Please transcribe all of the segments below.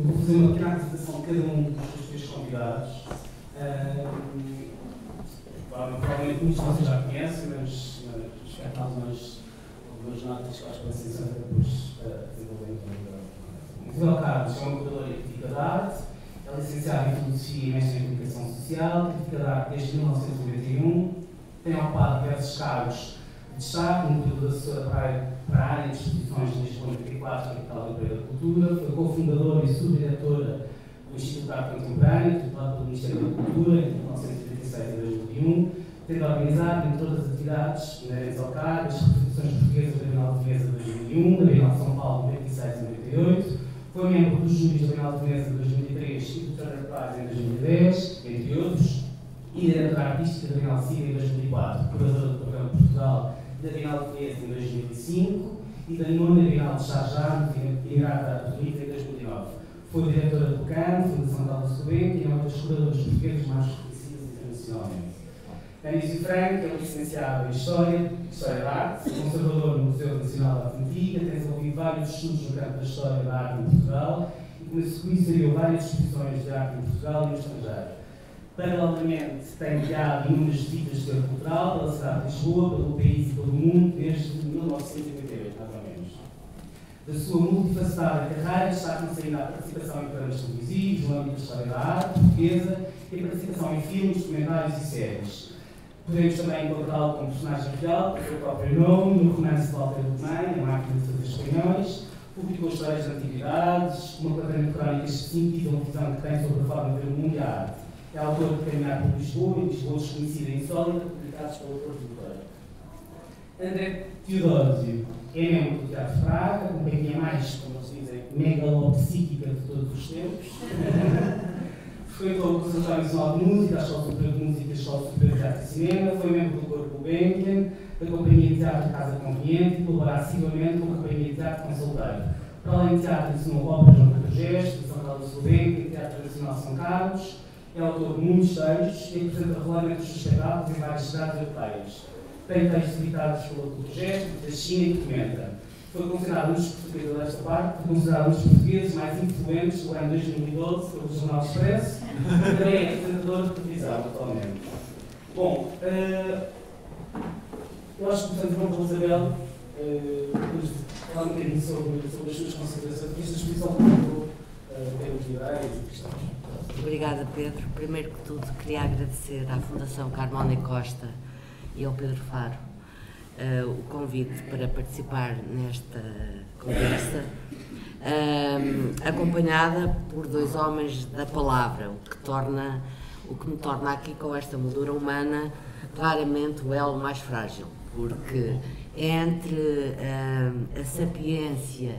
Eu vou fazer uma pequena apresentação de cada um dos três convidados. Provavelmente muitos de vocês já conhecem, mas espero algumas notas que acho que vai ser interessante depois desenvolver. Isabel Carlos é uma curadora e crítica de arte, é licenciada em Filosofia e mestre em Comunicação Social, crítica de arte desde 1991, tem ocupado diversos cargos de destaque, como curadora assessora para a área de exposições de Lisboa 94, capital do Emprego da Cultura, foi cofundadora e subdiretora do Instituto de Arte Contemporânea, tutelado pelo Ministério da Cultura entre 1986 e 2001, tendo organizado, entre outras atividades, inerentes ao cargo, as representações portuguesas da Bienal de Veneza de 2001, da Bienal de São Paulo de 96 e 98, foi membro dos júris da Bienal de Veneza de 2003 e do Trader Prize em 2010, entre outros, e diretora artística da Bienal Siga em 2004, curadora do Programa de Portugal da Bienal de Veneza em 2005 e da nona Bienal de Sharjah em Emirados Árabes Unidos em 2009. Foi diretora do CAN, Fundação Carlos Rebento, e é uma das curadoras portuguesas mais reconhecidas internacionalmente. Anísio Franco é licenciado em História da Arte, conservador no Museu Nacional da Arte Antiga, tem desenvolvido vários estudos no campo da História da Arte em Portugal e conheceu várias exposições de arte em Portugal e no estrangeiro. Paralelamente, tem guiado inúmeras visitas de teor cultural pela cidade de Lisboa, pelo país e pelo mundo, desde 1988, mais ou menos. Da sua multifacetada carreira, destaca-se ainda a participação em programas televisivos, no âmbito da História da Arte portuguesa e a participação em filmes, documentários e séries. Podemos também encontrá-lo como personagem real, por seu próprio nome, no romance de Walter Ugumem, A Máquina de Fazer Espanhóis, publicou histórias de antiguidades, uma coletânea de crónicas de sentido e visão que tem sobre a forma de ver o mundo e a arte. É autor de Caminhar por Lisboa e Lisboa Desconhecida e Insólita, publicados pelo Porto de Correio. André Teodósio é membro do Teatro Praga, a companhia mais, como eles dizem, megalopsíquica de todos os tempos. Frequentou o Conservatório Nacional de Música, a Escola Superior de Música, a Escola Superior de Teatro e Cinema, foi membro do Corpo Gulbenkian, da Companhia de Teatro Casa Conveniente e colabora assiduamente com a Companhia de Teatro Consulteiro. Para além de teatro, ensinou óperas no Teatro Gesto, São Carlos do Gulbenkian, Teatro Nacional de São Carlos, é autor de muitos textos e apresenta regulamentos dos espetáculos em várias cidades europeias. Tem textos editados pelo Teatro Gesto, da China e documenta. Foi considerado um dos portugueses desta parte, considerado um dos portugueses mais influentes do ano 2012 pelo Jornal Expresso, e também é apresentador de televisão atualmente. Bom, eu acho que portanto vamos com a Isabel falar um bocadinho sobre as suas considerações. Esta exposição como termos de ideias e questões. Obrigada, Pedro. Primeiro que tudo, queria agradecer à Fundação Carmona Costa e ao Pedro Faro o convite para participar nesta conversa, acompanhada por dois homens da palavra, o que me torna aqui com esta moldura humana claramente o elo mais frágil, porque entre a sapiência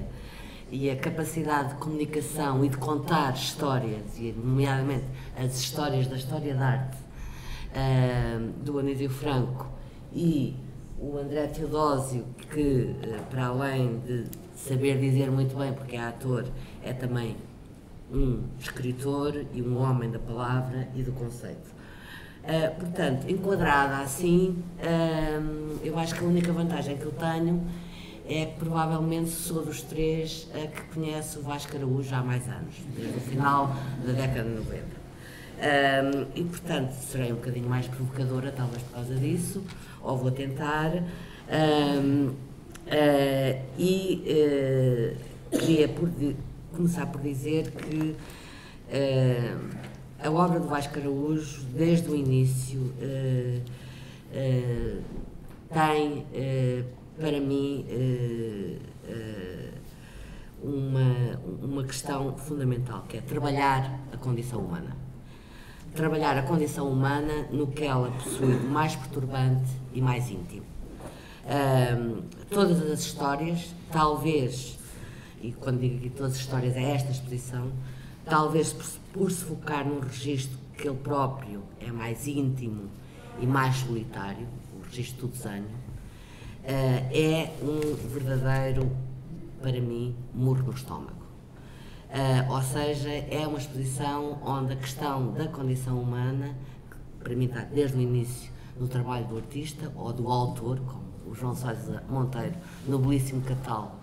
e a capacidade de comunicação e de contar histórias, e nomeadamente as histórias da história da arte do Anísio Franco e o André Teodósio, que para além de saber dizer muito bem, porque é ator, é também um escritor e um homem da palavra e do conceito. Portanto, enquadrada assim, eu acho que a única vantagem que eu tenho é que provavelmente sou dos três a que conhece o Vasco Araújo há mais anos, desde o final da década de 90. E portanto serei um bocadinho mais provocadora, talvez por causa disso, ou vou tentar, queria começar por dizer que a obra do Vasco Araújo, desde o início, tem para mim uma questão fundamental, que é trabalhar a condição humana. Trabalhar a condição humana no que ela possui de mais perturbante e mais íntimo. Todas as histórias, talvez, e quando digo aqui todas as histórias é esta exposição, talvez por se focar num registro que ele próprio é mais íntimo e mais solitário, o registro do desenho, é um verdadeiro, para mim, murro no estômago. Ou seja, é uma exposição onde a questão da condição humana, que para mim está desde o início no trabalho do artista ou do autor, como o João Sousa Monteiro, no belíssimo catálogo,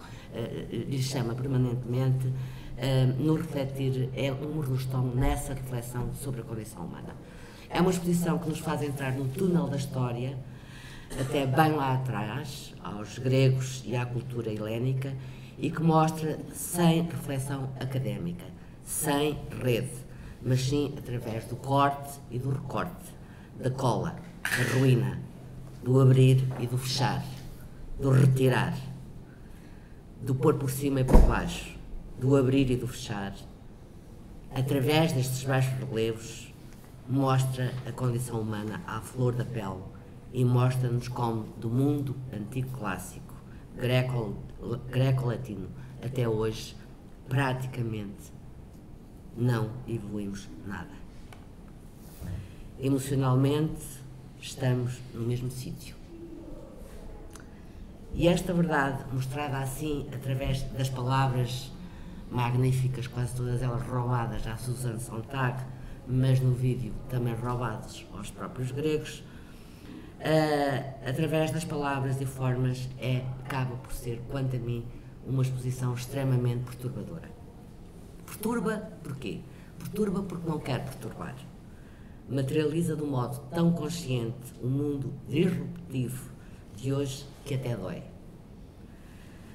lhe chama permanentemente, no refletir, é um cornerstone nessa reflexão sobre a condição humana. É uma exposição que nos faz entrar no túnel da história, até bem lá atrás, aos gregos e à cultura helénica, e que mostra sem reflexão académica, sem rede, mas sim através do corte e do recorte, da cola, da ruína, do abrir e do fechar, do retirar, do pôr por cima e por baixo, do abrir e do fechar. Através destes baixos relevos, mostra a condição humana à flor da pele e mostra-nos como, do mundo antigo clássico, greco-latino, até hoje, praticamente não evoluímos nada. Emocionalmente, estamos no mesmo sítio. E esta verdade, mostrada assim, através das palavras magníficas, quase todas elas roubadas à Susan Sontag, mas no vídeo também roubados aos próprios gregos, através das palavras e formas, acaba por ser, quanto a mim, uma exposição extremamente perturbadora. Perturba porquê? Perturba porque não quer perturbar. Materializa de um modo tão consciente o mundo disruptivo de hoje que até dói.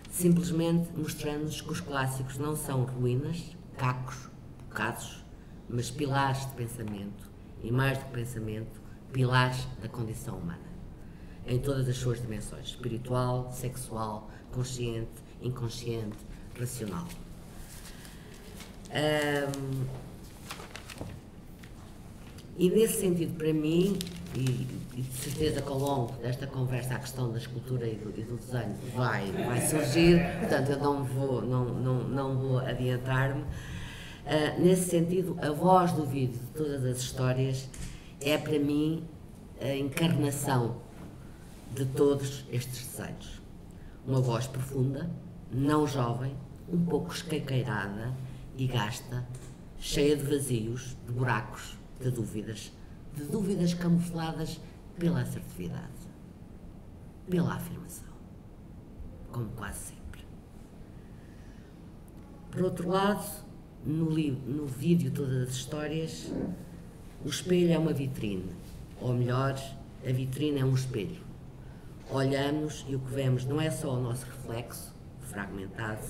Simplesmente mostrando-nos que os clássicos não são ruínas, cacos, bocados, mas pilares de pensamento, e mais do que pensamento, pilares da condição humana, em todas as suas dimensões, espiritual, sexual, consciente, inconsciente, racional. E nesse sentido, para mim, e de certeza que ao longo desta conversa a questão da escultura e do desenho vai surgir, portanto eu não vou adiantar-me. Nesse sentido, a voz do vídeo de todas as histórias é para mim a encarnação de todos estes desenhos. Uma voz profunda, não jovem, um pouco esqueiqueirada e gasta, cheia de vazios, de buracos, de dúvidas camufladas pela assertividade, pela afirmação, como quase sempre. Por outro lado, no vídeo Todas as Histórias, o espelho é uma vitrine, ou melhor, a vitrine é um espelho. Olhamos e o que vemos não é só o nosso reflexo, fragmentado,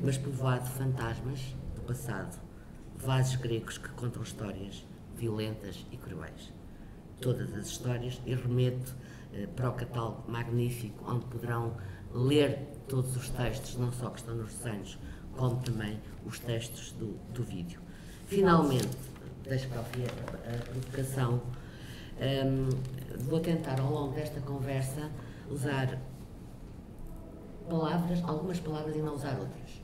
mas povoado de fantasmas do passado, vasos gregos que contam histórias violentas e cruéis. Todas as histórias, e remeto para o catálogo magnífico, onde poderão ler todos os textos, não só que estão nos desenhos, como também os textos do vídeo. Finalmente, deixo para a provocação, vou tentar ao longo desta conversa usar palavras, algumas palavras e não usar outras.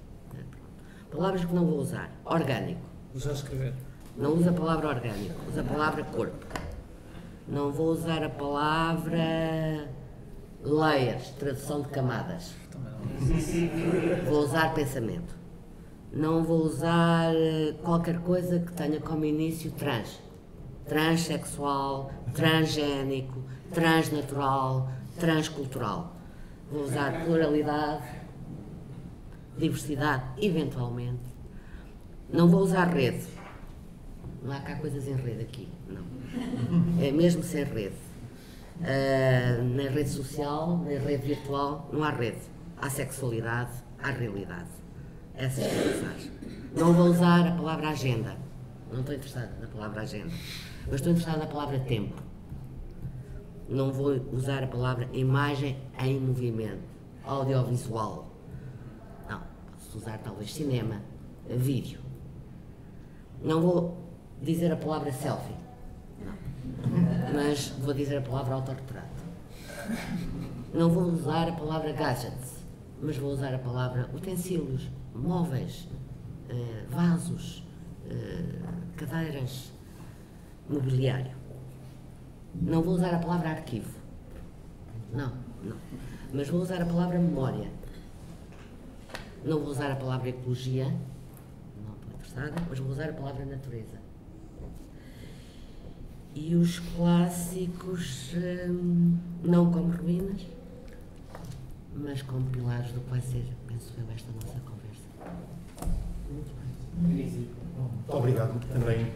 Palavras que não vou usar. Orgânico. Usar escrever. Não usa a palavra orgânico, usa a palavra corpo. Não vou usar a palavra layers, tradução de camadas. Vou usar pensamento. Não vou usar qualquer coisa que tenha como início trans. Transsexual, transgénico, transnatural, transcultural. Vou usar pluralidade, diversidade, eventualmente. Não vou usar rede. Não há cá coisas em rede aqui, não. É mesmo sem rede. Na rede social, na rede virtual, não há rede. Há sexualidade, há realidade. Essas coisas. Não vou usar a palavra agenda. Não estou interessada na palavra agenda. Mas estou interessada na palavra tempo. Não vou usar a palavra imagem em movimento, audiovisual. Não, posso usar talvez cinema, vídeo. Não vou dizer a palavra selfie, não. Mas vou dizer a palavra autorretrato. Não vou usar a palavra gadgets, mas vou usar a palavra utensílios, móveis, vasos, cadeiras, mobiliário. Não vou usar a palavra arquivo. Não. Mas vou usar a palavra memória. Não vou usar a palavra ecologia. Não estou interessada, mas vou usar a palavra natureza. E os clássicos, não como ruínas, mas como pilares do que vai ser, penso eu, esta nossa conversa. Muito obrigado também.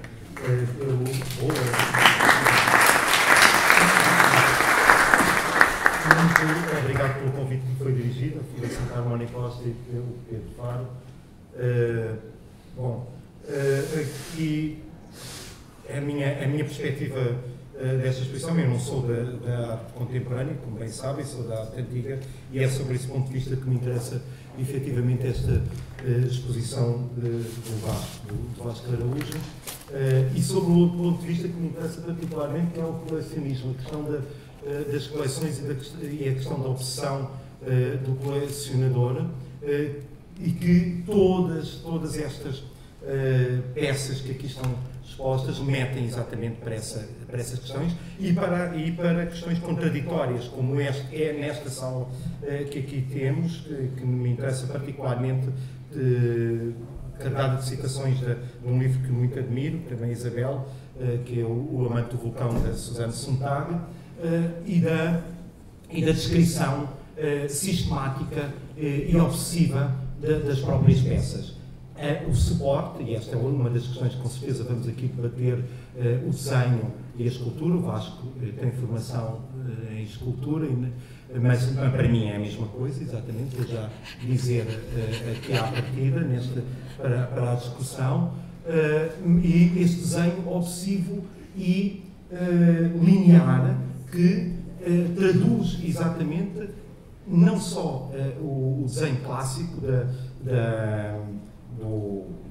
Muito obrigado pelo convite que foi dirigido, a Fundação Carmónica Costa e pelo Pedro Faro. Aqui a minha perspectiva desta exposição, eu não sou da arte contemporânea, como bem sabem, sou da arte antiga, e é sobre esse ponto de vista que me interessa efetivamente esta exposição do Vasco Araújo, e sobre o outro ponto de vista que me interessa particularmente, que é o colecionismo, a questão das coleções e a questão da obsessão do colecionador, e que todas estas peças que aqui estão expostas metem exatamente para essas questões e para questões contraditórias, como é nesta sala que aqui temos, que me interessa particularmente, carregada de citações de um livro que muito admiro, também Isabel, que é o Amante do Vulcão, da Suzanne Sontag, e da descrição sistemática e obsessiva das próprias peças. O suporte, e esta é uma das questões que com certeza vamos aqui debater, o desenho e a escultura. O Vasco tem formação em escultura, mas para mim é a mesma coisa, exatamente, vou já dizer aqui à partida, para a discussão, e este desenho obsessivo e linear que traduz exatamente não só o desenho clássico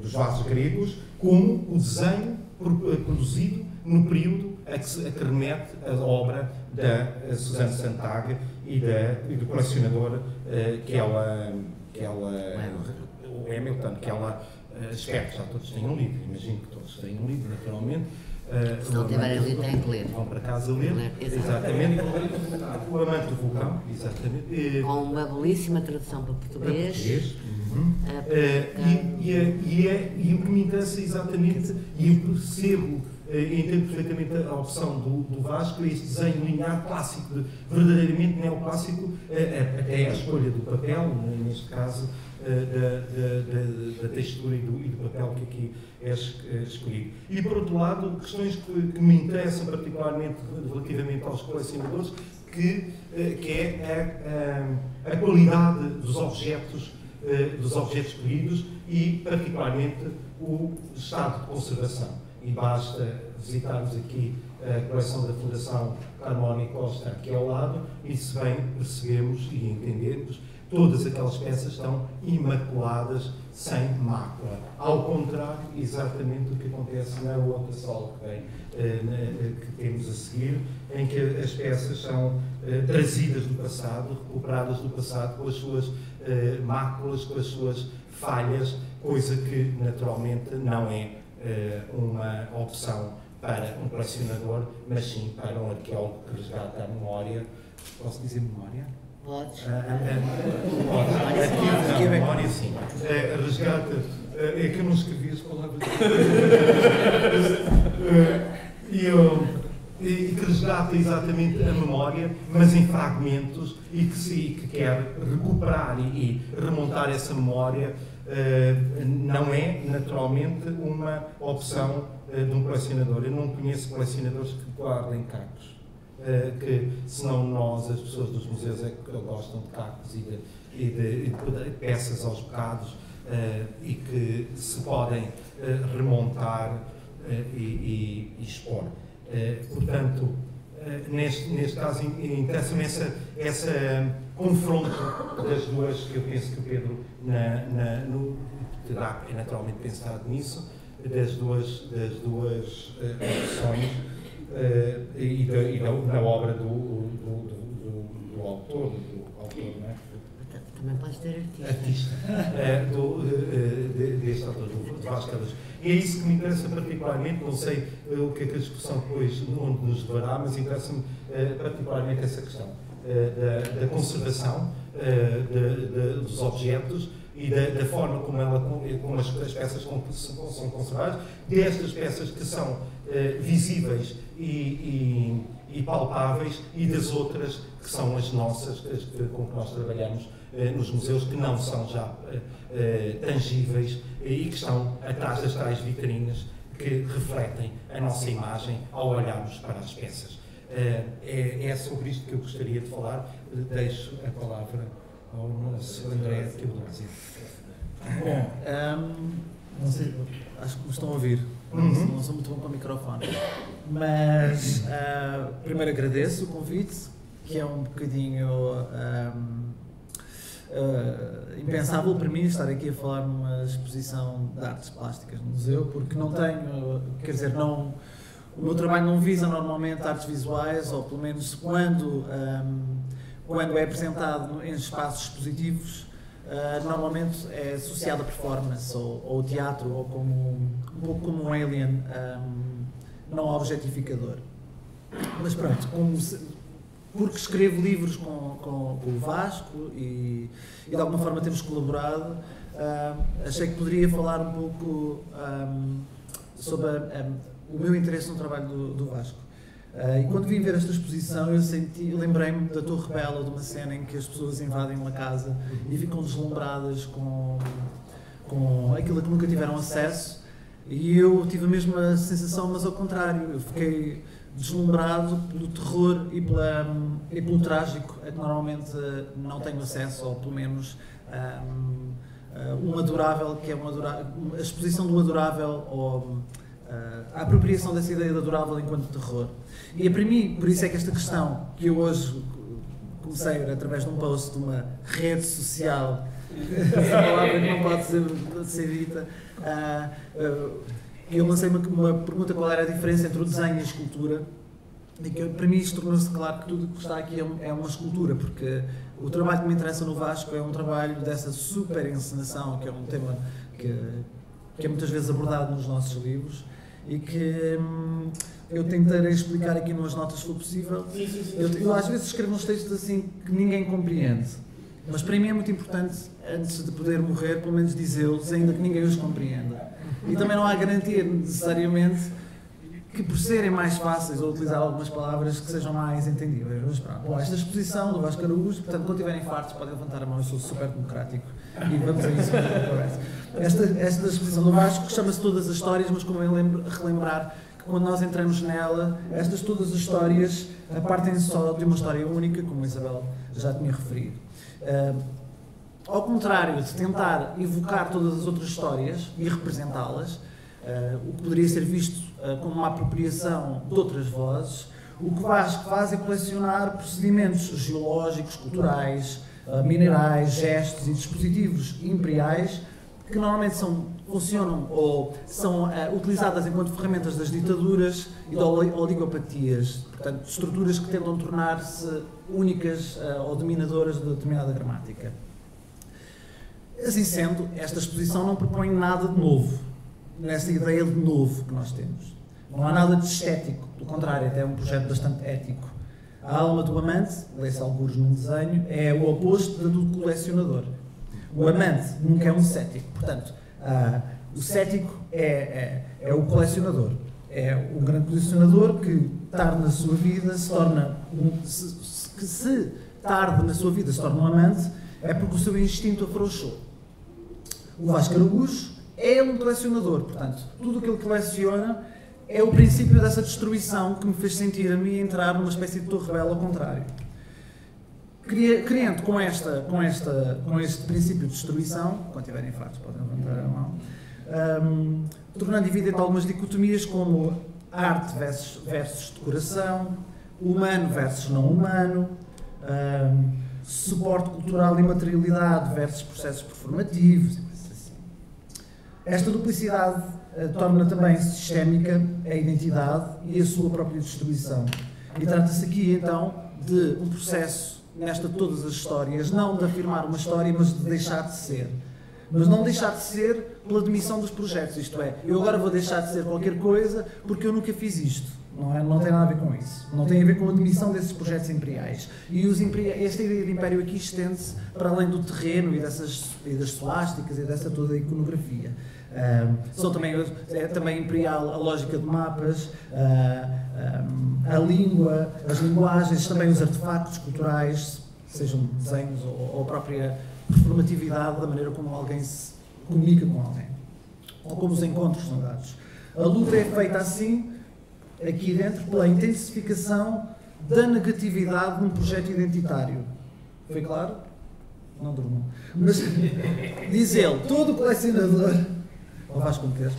dos vasos gregos, como o desenho produzido no período a que remete a obra da Suzanne Sontag e do colecionador o Hamilton, que ela espero que já todos tenham lido, imagino que todos tenham lido, naturalmente. Se não tiverem lido, têm que ler. Vão para casa ler, exatamente. O Amante do Vulcão, exatamente. Com uma belíssima tradução para português. E o que me interessa exatamente, e eu percebo, entendo perfeitamente a opção do Vasco, é este desenho linear clássico, verdadeiramente neoclássico, até a escolha do papel, neste caso, da textura e do papel que aqui é escolhido. E, por outro lado, questões que me interessam particularmente relativamente aos colecionadores, que é a qualidade dos objetos escolhidos e, particularmente, o estado de conservação. E basta visitarmos aqui a coleção da Fundação Carmónica Costa aqui ao lado e, se bem percebemos e entendemos, todas aquelas peças estão imaculadas, sem mácula. Ao contrário, exatamente do que acontece na outra sala que temos a seguir, em que as peças são trazidas do passado, recuperadas do passado, com as suas máculas, com as suas falhas, coisa que naturalmente não é uma opção para um colecionador, mas sim para um arqueólogo que resgata a memória. Posso dizer memória? Podes. A memória, sim. Resgata. É que eu não escrevi as palavras. E que resgata exatamente a memória, mas em fragmentos, e que quer recuperar e remontar essa memória. Não é, naturalmente, uma opção de um colecionador. Eu não conheço colecionadores que guardem cacos. Que, senão nós, as pessoas dos museus, é que gostam de cacos e de peças aos bocados, e que se podem remontar e expor. Portanto, neste caso, interessa-me esse confronto das duas, que eu penso que o Pedro terá naturalmente pensado nisso, das duas opções, e da obra do autor, não é? Também podes ter artista. Deste autor, do Vasco Araújo. E é isso que me interessa particularmente, não sei o que é que a discussão depois onde nos levará, mas interessa-me particularmente essa questão da conservação dos objetos e da forma como as peças são conservadas, destas peças que são visíveis e palpáveis, e das outras que são as nossas, com que nós trabalhamos nos museus que não são já tangíveis e que estão atrás das tais vitrinas que refletem a nossa imagem ao olharmos para as peças. É sobre isto que eu gostaria de falar. Deixo a palavra ao nosso André Teodósio. Bom, não sei, acho que me estão a ouvir. Não sou muito bom com o microfone. Mas primeiro agradeço o convite, que é um bocadinho impensável para mim estar aqui a falar numa exposição de artes plásticas no museu, porque não tenho, quer dizer, não, o meu trabalho não visa normalmente artes visuais, ou pelo menos quando é apresentado em espaços expositivos, normalmente é associado a performance ou teatro, ou um pouco como um alien não objetificador. Mas pronto, porque escrevo livros com o Vasco e de alguma forma temos colaborado, achei que poderia falar um pouco sobre o meu interesse no trabalho do Vasco. E quando vim ver esta exposição, eu lembrei-me da Torre Bela, de uma cena em que as pessoas invadem uma casa e ficam deslumbradas com aquilo a que nunca tiveram acesso, e eu tive a mesma sensação, mas ao contrário, eu fiquei deslumbrado pelo terror e pelo trágico a que normalmente não tenho acesso, ou pelo menos um adorável, que é a exposição do adorável, ou a apropriação dessa ideia de adorável enquanto terror. E para mim, por isso é que esta questão, que eu hoje comecei através de um post de uma rede social, essa palavra que não pode ser dita, eu lancei uma pergunta: qual era a diferença entre o desenho e a escultura, e que para mim isto tornou-se claro que tudo que está aqui é uma escultura, porque o trabalho que me interessa no Vasco é um trabalho dessa super encenação, que é um tema que é muitas vezes abordado nos nossos livros, e que eu tentarei explicar aqui numas notas, se for possível. Eu às vezes escrevo uns textos assim que ninguém compreende, mas para mim é muito importante, antes de poder morrer, pelo menos dizê-los, ainda que ninguém os compreenda. E também não há garantia necessariamente que, por serem mais fáceis, ou utilizar algumas palavras que sejam mais entendíveis. Mas pronto, bom, esta exposição do Vasco Araújo, portanto, quando tiverem fartos podem levantar a mão, eu sou super democrático, e vamos a isso na conversa. Esta exposição do Vasco chama-se Todas as Histórias, mas convém relembrar que quando nós entramos nela, estas todas as histórias partem só de uma história única, como a Isabel já tinha referido. Ao contrário de tentar evocar todas as outras histórias e representá-las, o que poderia ser visto como uma apropriação de outras vozes, o que Vasco faz é colecionar procedimentos geológicos, culturais, minerais, gestos e dispositivos imperiais que normalmente funcionam ou são utilizadas enquanto ferramentas das ditaduras e de oligopatias, portanto, estruturas que tentam tornar-se únicas ou dominadoras de determinada gramática. Assim sendo, esta exposição não propõe nada de novo, nessa ideia de novo que nós temos. Não há nada de estético, pelo contrário, até é um projeto bastante ético. A alma do amante, lê-se alguns num desenho, é o oposto da do colecionador. O amante nunca é um cético, portanto, o cético é o colecionador. É o grande colecionador que tarde na sua vida se torna se tarde na sua vida se torna um amante, é porque o seu instinto afrouxou. O Vasco Araújo é um colecionador, portanto, tudo o que ele coleciona é o princípio dessa destruição que me fez sentir a mim entrar numa espécie de Torre Bela ao contrário. Criando com este princípio de destruição, quando tiverem fartos podem levantar a mão, tornando evidente algumas dicotomias como arte versus decoração, humano versus não humano, suporte cultural e materialidade versus processos performativos. Esta duplicidade torna também sistémica a identidade e a sua própria destruição. E trata-se aqui, então, de um processo, nesta todas as histórias, não de afirmar uma história, mas de deixar de ser. Mas não deixar de ser pela demissão dos projetos, isto é, eu agora vou deixar de ser qualquer coisa porque eu nunca fiz isto. Não tem nada a ver com isso. Não tem a ver com a demissão desses projetos imperiais. E esta ideia de império aqui estende-se para além do terreno e das suásticas e dessa toda a iconografia. É também imperial a lógica de mapas, a língua, as linguagens, também os artefactos culturais, sejam desenhos ou a própria performatividade da maneira como alguém se comunica com alguém, ou como os encontros são dados. A luta é feita assim, aqui dentro, pela intensificação da negatividade num projeto identitário. Foi claro? Não durmam. Mas, diz ele, todo colecionador, ou vais como queres,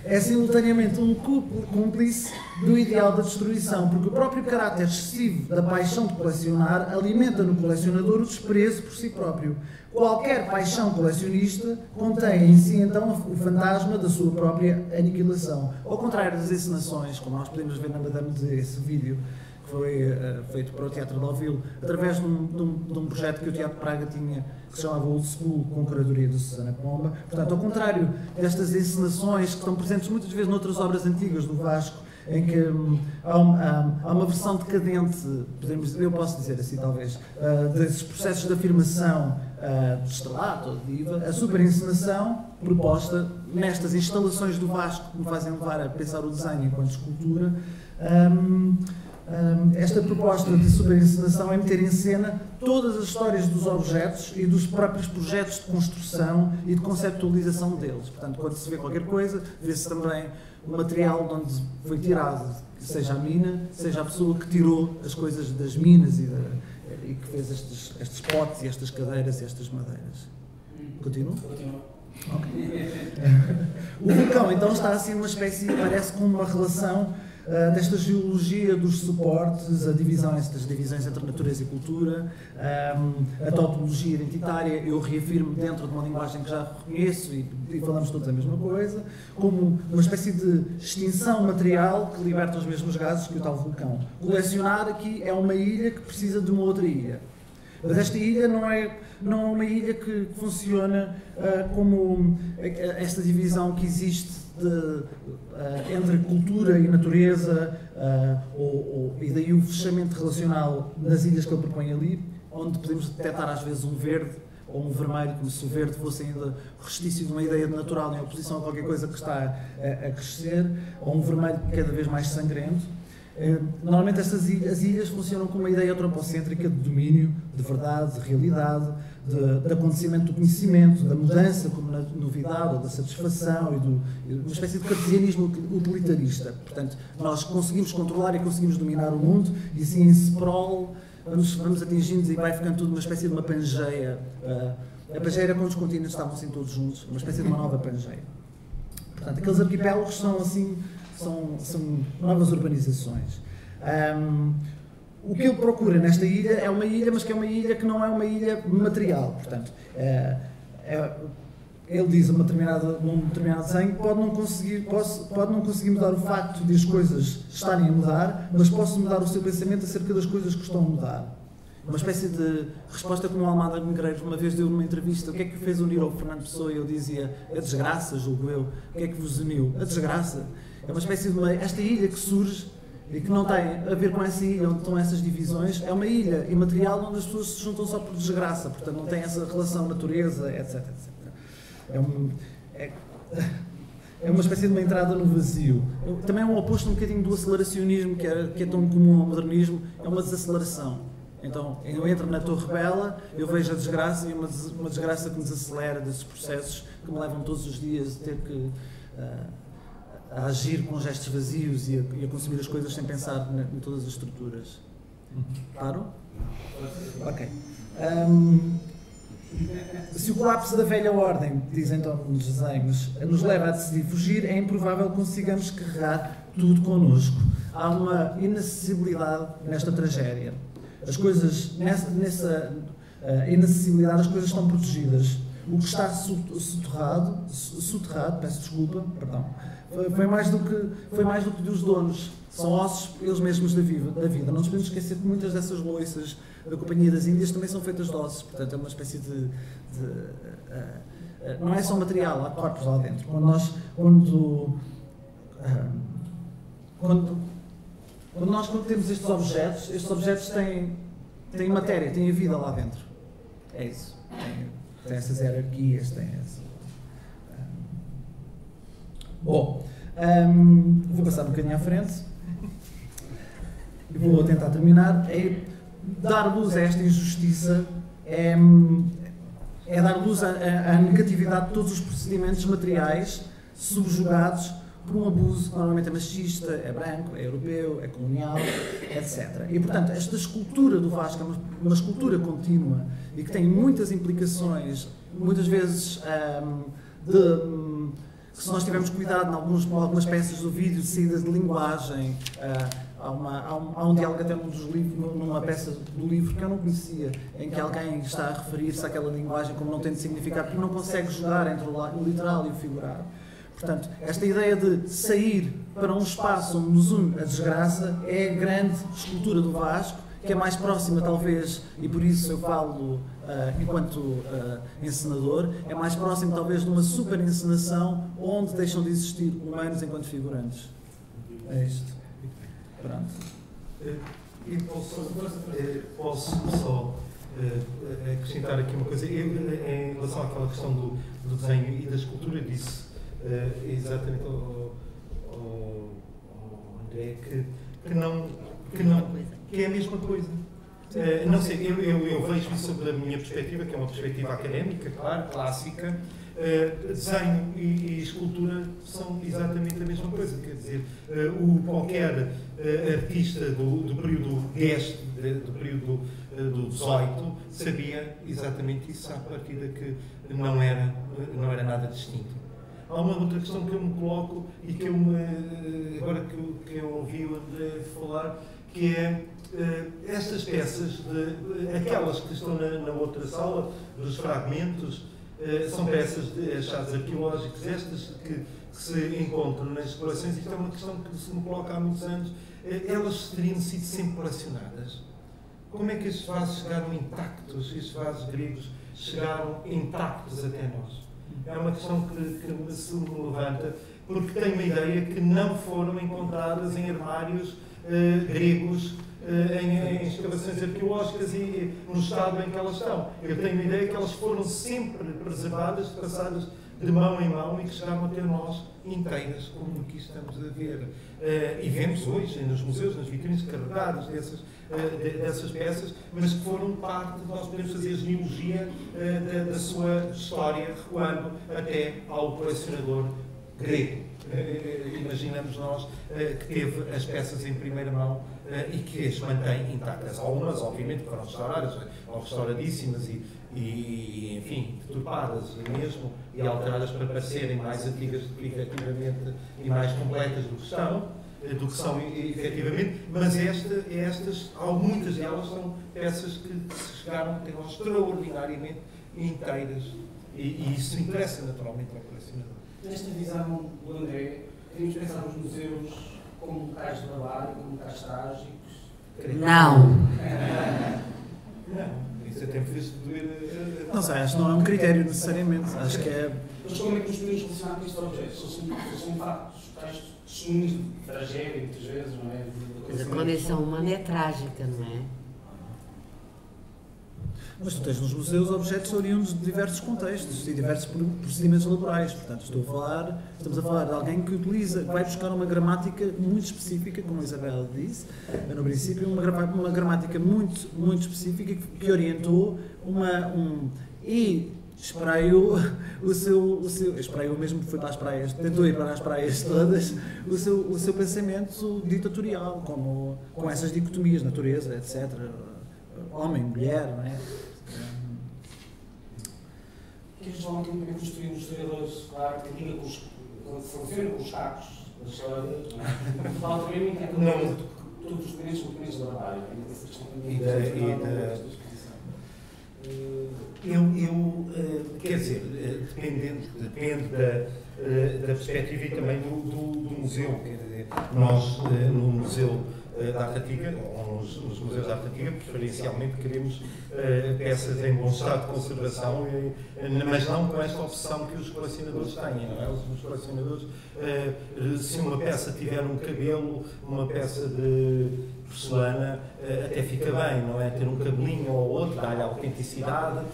é simultaneamente um cúmplice do ideal da destruição, porque o próprio caráter excessivo da paixão de colecionar alimenta no colecionador o desprezo por si próprio. Qualquer paixão colecionista contém em si, então, o fantasma da sua própria aniquilação. Ao contrário das encenações, como nós podemos ver na Madame D, esse vídeo que foi feito para o Teatro de Deauville, através de um projeto que o Teatro de Praga tinha, que se chamava Old School, com curadoria de Susana Pomba. Portanto, ao contrário destas encenações que estão presentes muitas vezes noutras obras antigas do Vasco, em que há uma versão decadente, eu posso dizer assim talvez, desses processos de afirmação de estrelato ou de diva, a superencenação proposta nestas instalações do Vasco que me fazem levar a pensar o desenho enquanto escultura. Esta proposta de superencenação é meter em cena todas as histórias dos objetos e dos próprios projetos de construção e de conceptualização deles. Portanto, quando se vê qualquer coisa, vê-se também o material de onde foi tirado, seja a mina, seja a pessoa que tirou as coisas das minas e que fez estes potes e estas cadeiras e estas madeiras. Continua? Continua. Okay. O vulcão então está assim uma espécie, parece com uma relação desta geologia dos suportes, estas divisões entre natureza e cultura, a tautologia identitária, eu reafirmo dentro de uma linguagem que já reconheço e falamos todos a mesma coisa, como uma espécie de extinção material que liberta os mesmos gases que o tal vulcão. Colecionar aqui é uma ilha que precisa de uma outra ilha. Mas esta ilha não é uma ilha que funciona como esta divisão que existe entre cultura e natureza, e daí o fechamento relacional nas ilhas que ele propõe ali, onde podemos detectar às vezes um verde ou um vermelho, como se o verde fosse ainda restício de uma ideia de natural em oposição a qualquer coisa que está a crescer, ou um vermelho cada vez mais sangrento. Normalmente as ilhas funcionam com uma ideia antropocêntrica de domínio, de verdade, de realidade, de acontecimento do conhecimento, da mudança como novidade ou da satisfação e uma espécie de cartesianismo utilitarista. Portanto, nós conseguimos controlar e conseguimos dominar o mundo e assim em sprawl vamos atingindo e vai ficando tudo uma espécie de uma pangeia. A pangeia era quando os continentes estavam assim todos juntos, uma espécie de uma nova pangeia. Portanto, aqueles arquipélagos são assim, são novas urbanizações. O que ele procura nesta ilha é uma ilha, mas que é uma ilha que não é uma ilha material. Portanto, ele diz num determinado desenho pode não conseguir mudar o facto de as coisas estarem a mudar, mas posso mudar o seu pensamento acerca das coisas que estão a mudar. Uma espécie de resposta como o Almada Negreiros uma vez deu numa entrevista: o que é que fez unir ao Fernando Pessoa? E eu dizia: a desgraça, julgo eu. O que é que vos uniu? A desgraça. É uma espécie de esta ilha que surge e que não tem a ver com essa ilha onde estão essas divisões, é uma ilha imaterial onde as pessoas se juntam só por desgraça, portanto não tem essa relação natureza, etc, etc. É uma espécie de uma entrada no vazio. Também é um oposto um bocadinho do aceleracionismo que é tão comum ao modernismo, é uma desaceleração. Então, eu entro na Torre Bela, eu vejo a desgraça e uma desgraça que me desacelera desses processos que me levam todos os dias a ter que a agir com gestos vazios e a consumir as coisas sem pensar em todas as estruturas. Paro? Ok. Se o colapso da velha ordem, dizem então nos desenhos, nos leva a decidir fugir, é improvável que consigamos carregar tudo connosco. Há uma inacessibilidade nesta tragédia. As coisas, nessa inacessibilidade, as coisas estão protegidas. O que está soterrado, peço desculpa, perdão, foi mais do que dos donos. São ossos eles mesmos da vida. Não nos podemos esquecer que muitas dessas loiças da Companhia das Índias também são feitas de ossos. Portanto, é uma espécie de não é só material, há corpos lá dentro. Quando nós temos estes objetos têm matéria, têm vida lá dentro. É isso. Tem essas hierarquias, tem essa... Bom, vou passar um bocadinho à frente e vou tentar terminar. dar luz a esta injustiça é dar luz à negatividade de todos os procedimentos materiais subjugados por um abuso que normalmente é machista, é branco, é europeu, é colonial, etc. E, portanto, esta escultura do Vasco é uma escultura contínua e que tem muitas implicações, muitas vezes, se nós tivermos cuidado em algumas peças do vídeo, de saídas de linguagem, há um diálogo até numa peça do livro que eu não conhecia, em que alguém está a referir-se àquela linguagem como não tendo significado, porque não consegue jogar entre o literal e o figurado. Portanto, esta ideia de sair para um espaço onde nos une a desgraça é a grande escultura do Vasco, que é mais próxima, talvez, e por isso eu falo enquanto encenador, é mais próximo, talvez, de uma super encenação onde deixam de existir humanos enquanto figurantes. É isto. Pronto. E posso só acrescentar aqui uma coisa. Eu, em relação àquela questão do desenho e da escultura, disse exatamente ao André que é a mesma coisa. Não sei, eu vejo isso sob a minha perspectiva, que é uma perspectiva académica, claro, clássica. Desenho e escultura são exatamente a mesma coisa. Quer dizer, qualquer artista do período Guest, do período do 18, sabia exatamente isso, à partida que não era nada distinto. Há uma outra questão que eu me coloco e que agora que eu ouvi o André falar, que é estas peças, aquelas que estão na outra sala, dos fragmentos, são peças de achados arqueológicos, estas que se encontram nas coleções. Isto é uma questão que se me coloca há muitos anos. Elas teriam sido sempre colecionadas. Como é que estes vasos chegaram intactos? Estes vasos gregos chegaram intactos até nós? É uma questão que se me levanta, porque tenho a ideia que não foram encontradas em armários gregos, em escavações arqueológicas e no estado em que elas estão. Eu tenho a ideia que elas foram sempre preservadas, passadas de mão em mão e que chegaram até nós inteiras, como aqui estamos a ver. E vemos hoje nos museus, nas vitrines, carregadas dessas peças, mas que foram parte, nós podemos fazer a genealogia da sua história, recuando até ao colecionador grego. Imaginamos nós que teve as peças em primeira mão e que as mantém intactas. Algumas, obviamente, foram restauradas, ou restauradíssimas e enfim, deturpadas mesmo e alteradas para parecerem mais antigas efetivamente e mais completas do que são efetivamente, mas muitas delas são peças que chegaram até nós extraordinariamente inteiras e isso interessa naturalmente ao colecionador. Nesta visão do André, temos de pensar nos museus como locais de trabalho, como locais trágicos? Não. Não. Isso até me fez doer. Não sei, acho que não é um critério necessariamente. Acho que é. Mas como é que nos podemos relacionar com estes objetos? São factos, tais testemunhos de tragédia, muitas vezes, não é? Mas a condição humana é trágica, não é? Mas tu tens nos museus objetos oriundos de diversos contextos e diversos procedimentos laborais. Portanto, estamos a falar de alguém que vai buscar uma gramática muito específica, como a Isabela disse, no princípio, uma gramática muito, muito específica que orientou e espraiou espraiou mesmo, foi para as praias, tentou ir para as praias todas, o seu pensamento ditatorial, com essas dicotomias, natureza, etc., homem, mulher, não é? Que eles falam que é construir os historiadores, claro, que liga quando se relaciona com os cacos das histórias, não é? Fala também muito todos os documentos do trabalho, essa questão também quer dizer, depende da perspectiva e também do museu. Quer dizer, nós, no Museu da Arte Antiga, ou nos museus da Arte Antiga, preferencialmente queremos peças em bom estado de conservação, mas não com esta opção que os colecionadores têm, não é? Os colecionadores, se uma peça tiver um cabelo, uma peça de porcelana até fica bem, não é? Ter um cabelinho ou outro, dá-lhe autenticidade,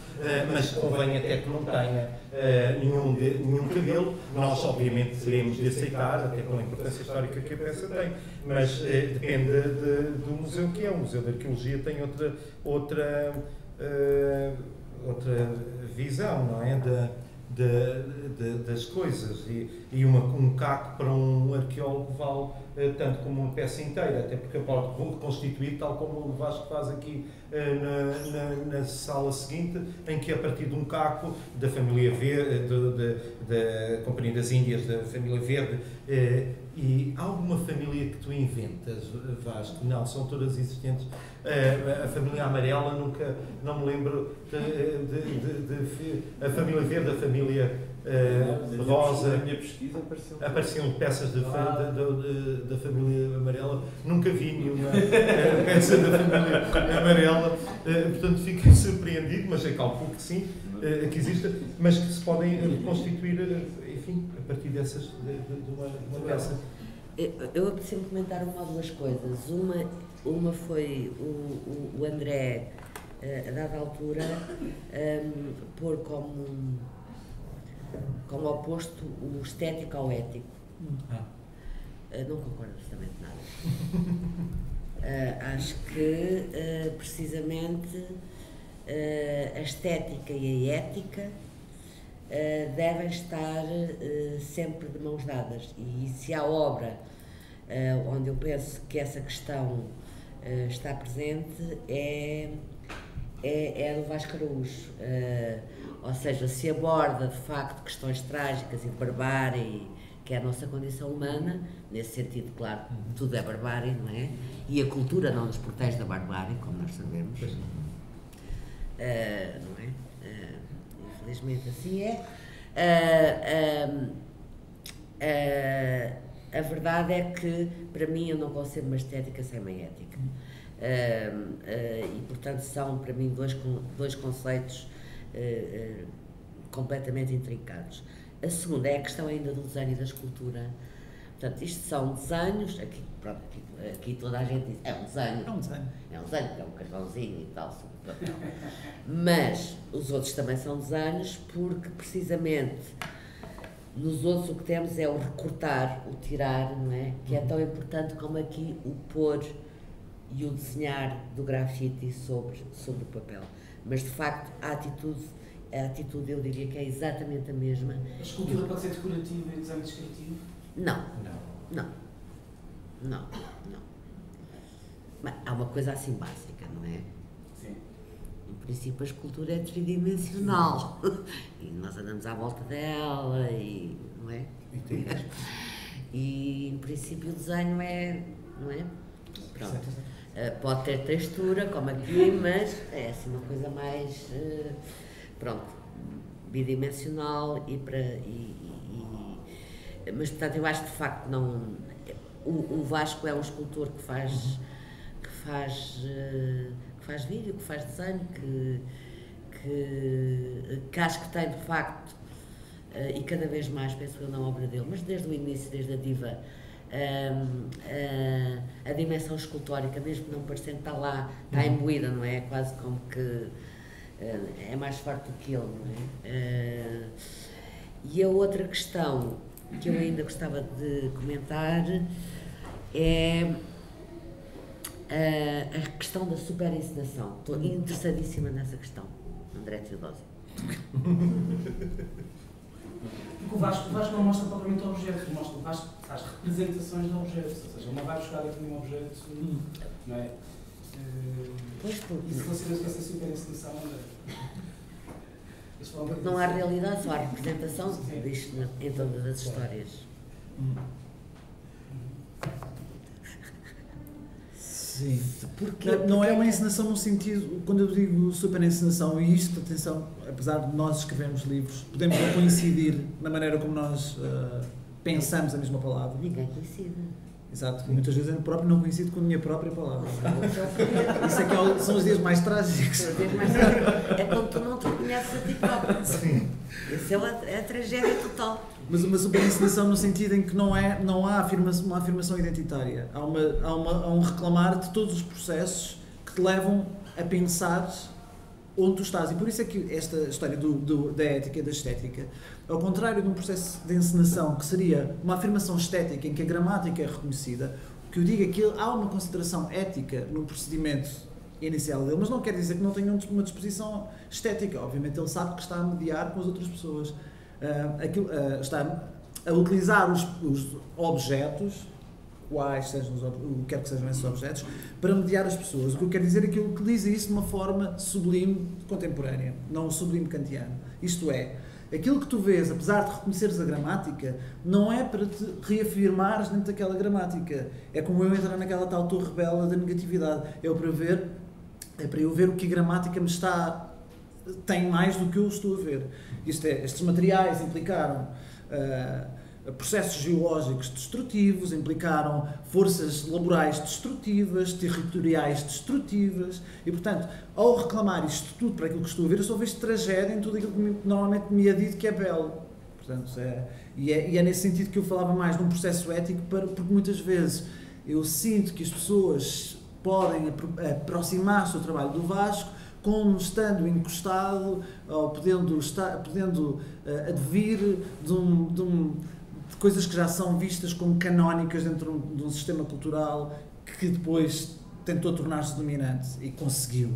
mas convém até que não tenha nenhum cabelo. Nós, obviamente, teremos de aceitar, até pela importância histórica que a peça tem, mas depende do museu que é. O Museu de Arqueologia tem outra visão, não é? Das coisas, e um caco para um arqueólogo vale tanto como uma peça inteira, até porque pode reconstituir, tal como o Vasco faz aqui na sala seguinte, em que a partir de um caco da família Verde, da Companhia das Índias, da família Verde, e alguma família que tu inventas, Vasco? Não, são todas existentes. A família amarela, nunca, não me lembro, a família verde, a família rosa. Na minha pesquisa apareciam peças da família amarela. Nunca vi nenhuma peça da família amarela, portanto fiquei surpreendido, mas calculo que sim, que exista, mas que se podem reconstituir, enfim, a partir dessas, de uma peça. Eu preciso comentar uma ou duas coisas. Uma foi o André, a dada altura, pôr como oposto o estético ao ético. Não concordo absolutamente nada. Acho que, precisamente, a estética e a ética devem estar sempre de mãos dadas. E se há obra onde eu penso que essa questão está presente, é a do Vasco Araújo. Ou seja, se aborda de facto questões trágicas e de barbárie, que é a nossa condição humana, nesse sentido, claro, tudo é barbárie, não é? E a cultura não nos protege da barbárie, como nós sabemos. Não é? Infelizmente assim é. A verdade é que, para mim, eu não concebo uma estética sem uma ética. E, portanto, são, para mim, dois conceitos completamente intrincados. A segunda é a questão ainda do desenho e da escultura. Portanto, isto são desenhos, aqui toda a gente diz, é um desenho. É um desenho, é um carvãozinho e tal. Mas os outros também são desenhos, porque, precisamente, nos outros o que temos é o recortar, o tirar, não é? Que é tão importante como aqui o pôr e o desenhar do grafite sobre o papel. Mas, de facto, a atitude eu diria que é exatamente a mesma. A escultura pode ser decorativa e desenho descritivo? Não. Mas há uma coisa assim básica, não é? Sim. Em princípio, a escultura é tridimensional e nós andamos à volta dela, não é? E, em princípio, o desenho é, não é? Pronto. Pode ter textura, como aqui, mas é assim uma coisa mais, bidimensional mas, portanto, eu acho que, de facto, não... O Vasco é um escultor que faz vídeo, que faz desenho, que acho que tem, de facto, e cada vez mais, penso eu, na obra dele, mas desde o início, desde a Diva, a dimensão escultórica, mesmo não parecendo estar lá, está imbuída, não é? Quase como que é mais forte do que ele, não é? E a outra questão que eu ainda gostava de comentar é a questão da superencenação. Estou interessadíssima nessa questão, André Teodósio. Porque o Vasco não mostra propriamente o objeto, o Vasco faz representações de objetos, ou seja, ele não vai buscar aqui um objeto, não é? Pois, porque... E se consideras que essa superencenação não há realidade, só há representação disto em todas as histórias. Sim. Porque não é uma encenação no sentido, quando eu digo super encenação, e isto, atenção, apesar de nós escrevermos livros, podemos não coincidir na maneira como nós pensamos a mesma palavra. Ninguém coincide. Exato, muitas vezes eu próprio não coincido com a minha própria palavra. Isso é que são os dias mais trágicos. É quando tu não te reconheces a ti próprio. Sim. Isso é a tragédia total. Mas uma superencenação no sentido em que não há uma afirmação identitária. Há um reclamar de todos os processos que te levam a pensar onde tu estás. E por isso é que esta história da ética e da estética, ao contrário de um processo de encenação que seria uma afirmação estética em que a gramática é reconhecida, o que eu digo é que há uma consideração ética no procedimento inicial dele, mas não quer dizer que não tenha uma disposição estética. Obviamente ele sabe que está a mediar com as outras pessoas. Está a utilizar os objetos, quais sejam o que quer que sejam esses objetos, para mediar as pessoas. O que eu quero dizer é que ele utiliza isso de uma forma sublime contemporânea, não sublime kantiano. Isto é, aquilo que tu vês, apesar de reconheceres a gramática, não é para te reafirmares dentro daquela gramática. É como eu entrar naquela tal torre bela da negatividade. É para eu ver o que a gramática tem mais do que eu estou a ver. Estes materiais implicaram processos geológicos destrutivos, implicaram forças laborais destrutivas, territoriais destrutivas, e portanto, ao reclamar isto tudo para aquilo que estou a ver, eu só vejo tragédia em tudo aquilo que normalmente me é dito que é belo. Portanto, é nesse sentido que eu falava mais de um processo ético, porque muitas vezes eu sinto que as pessoas podem aproximar-se do trabalho do Vasco como estando encostado ou podendo advir de coisas que já são vistas como canónicas dentro de um sistema cultural que depois tentou tornar-se dominante e conseguiu.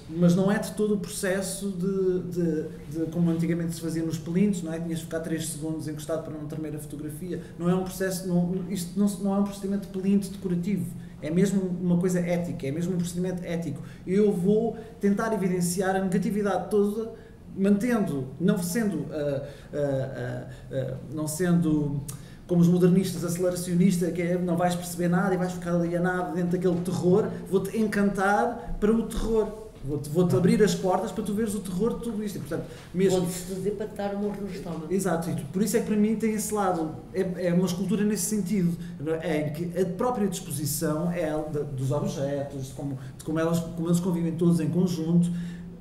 Mas não é de todo o processo de como antigamente se fazia nos pelintos, não é? Tinhas de ficar 3 segundos encostado para não tremer a fotografia. Não é um processo, isto não é um procedimento de pelinto decorativo. É mesmo uma coisa ética, é mesmo um procedimento ético. Eu vou tentar evidenciar a negatividade toda, mantendo, não sendo como os modernistas, aceleracionista, que não vais perceber nada e vais ficar alienado dentro daquele terror. Vou-te encantar para o terror. Vou-te abrir as portas para tu veres o terror de tudo isto. E, portanto, mesmo... Vou-te seduzir para te dar um morro no estômago. Exato. Por isso é que para mim tem esse lado. É uma escultura nesse sentido. É que a própria disposição dos objetos, de como eles convivem todos em conjunto,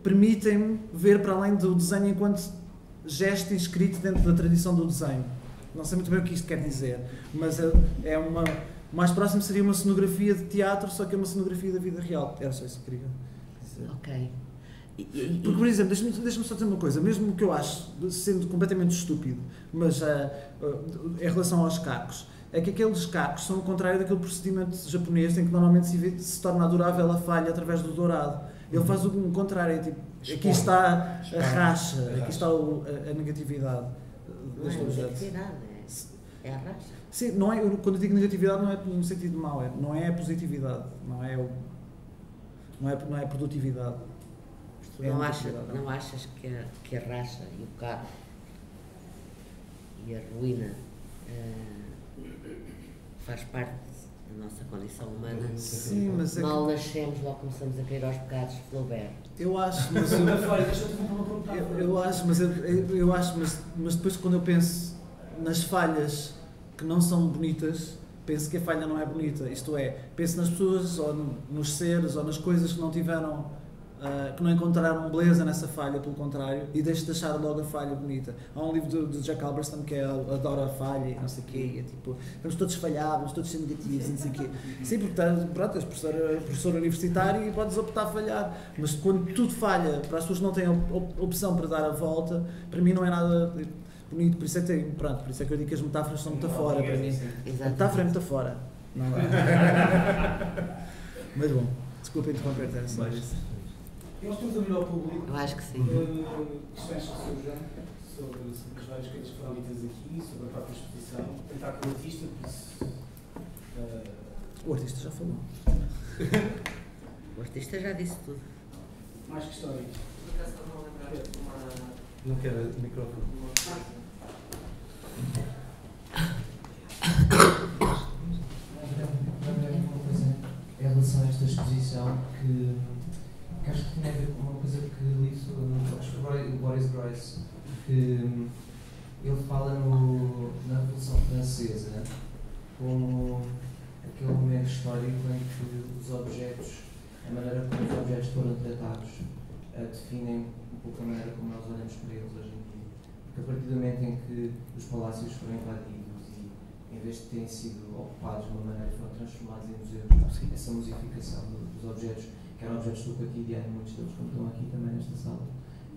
permitem-me ver para além do desenho enquanto gesto inscrito dentro da tradição do desenho. Não sei muito bem o que isto quer dizer, mas mais próximo seria uma cenografia de teatro, só que é uma cenografia da vida real. Era só isso que eu queria dizer. Ok. Porque, por exemplo, deixa-me só dizer uma coisa, mesmo que eu acho, sendo completamente estúpido, mas em relação aos cacos, é que aqueles cacos são o contrário daquele procedimento japonês em que normalmente se torna adorável a falha através do dourado. Ele faz o contrário, é tipo, aqui está a racha, aqui está a negatividade. Não é negatividade, é a racha. Sim, não é, quando eu digo negatividade não é no sentido mau, não é a positividade, não é produtividade. Não achas que a racha e o carro e a ruína faz parte da nossa condição humana? Sim, mas mal nascemos, logo começamos a cair aos pecados de Flaubert. Eu acho, mas depois quando eu penso nas falhas que não são bonitas, penso que a falha não é bonita. Isto é, penso nas pessoas, ou nos seres, ou nas coisas que não tiveram, que não encontraram beleza nessa falha, pelo contrário, e deixo de achar logo a falha bonita. Há um livro de Jack Halberstam que é Adora a Falha, e não sei o quê, é tipo, vamos todos falhar, vamos todos ser negativos, e não sei o quê. Sim, porque pronto, és professor universitário e podes optar a falhar, mas quando tudo falha, para as pessoas que não têm opção para dar a volta, para mim não é nada bonito, por isso é que eu digo que as metáforas são metafora para mim. A metáfora é metafora. Não é? Mas bom, desculpa interromper-te, era só isso. Nós temos a vir ao público. Eu acho que sim. Questões sobre as várias coisas que foram ditas aqui, sobre a própria exposição. Tentar com o artista, por isso. O artista já falou. O artista já disse tudo. Mais questões? Não quero o microfone. Uma coisa em relação a esta exposição que acho que tinha a ver com uma coisa que li sobre o Boris Groys, que ele fala na Revolução Francesa como aquele momento histórico em que os objetos, a maneira como os objetos foram tratados, definem um pouco a maneira como nós olhamos para eles hoje em dia. Porque a partir do momento em que os palácios foram invadidos e, em vez de terem sido ocupados de uma maneira, foram transformados em museus, essa musificação dos objetos, que eram objetos do cotidiano, muitos deles, como estão aqui também nesta sala,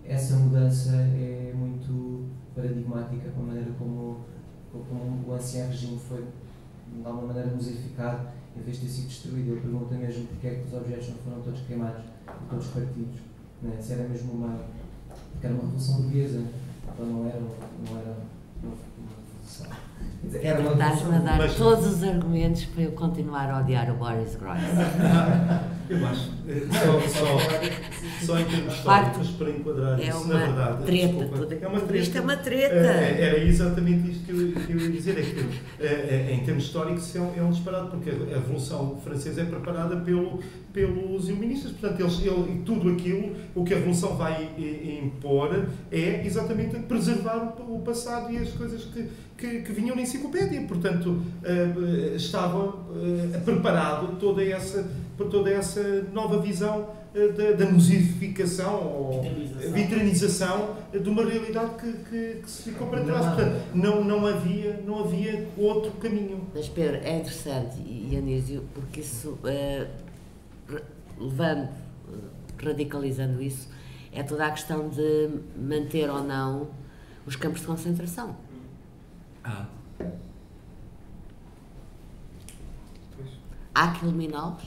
essa mudança é muito paradigmática para a maneira como o ancião regime foi, de alguma maneira, musificado, em vez de ter sido destruído. Ele pergunta mesmo porque é que os objetos não foram todos queimados e todos partidos. Né? Se era mesmo porque era uma revolução burguesa, então não era uma revolução. Era uma Estás-me a dar Mas- todos os argumentos para eu continuar a odiar o Boris Groys. Eu acho, só em termos Facto, históricos, para enquadrar é isso, uma na verdade, treta. desculpa, é uma Tudo treta. isto é uma treta. Era exatamente isto que eu ia dizer, é que em termos históricos é um disparate, porque a Revolução Francesa é preparada pelos iluministas, portanto e tudo aquilo, o que a Revolução vai impor é exatamente preservar o passado e as coisas que vinham na enciclopédia, portanto estava preparado toda essa nova visão da musificação ou vitrinização de uma realidade que se ficou para trás. Portanto, não havia outro caminho. Mas Pedro, é interessante, e Anísio, porque isso, radicalizando isso, é toda a questão de manter ou não os campos de concentração. Há que eliminá-los,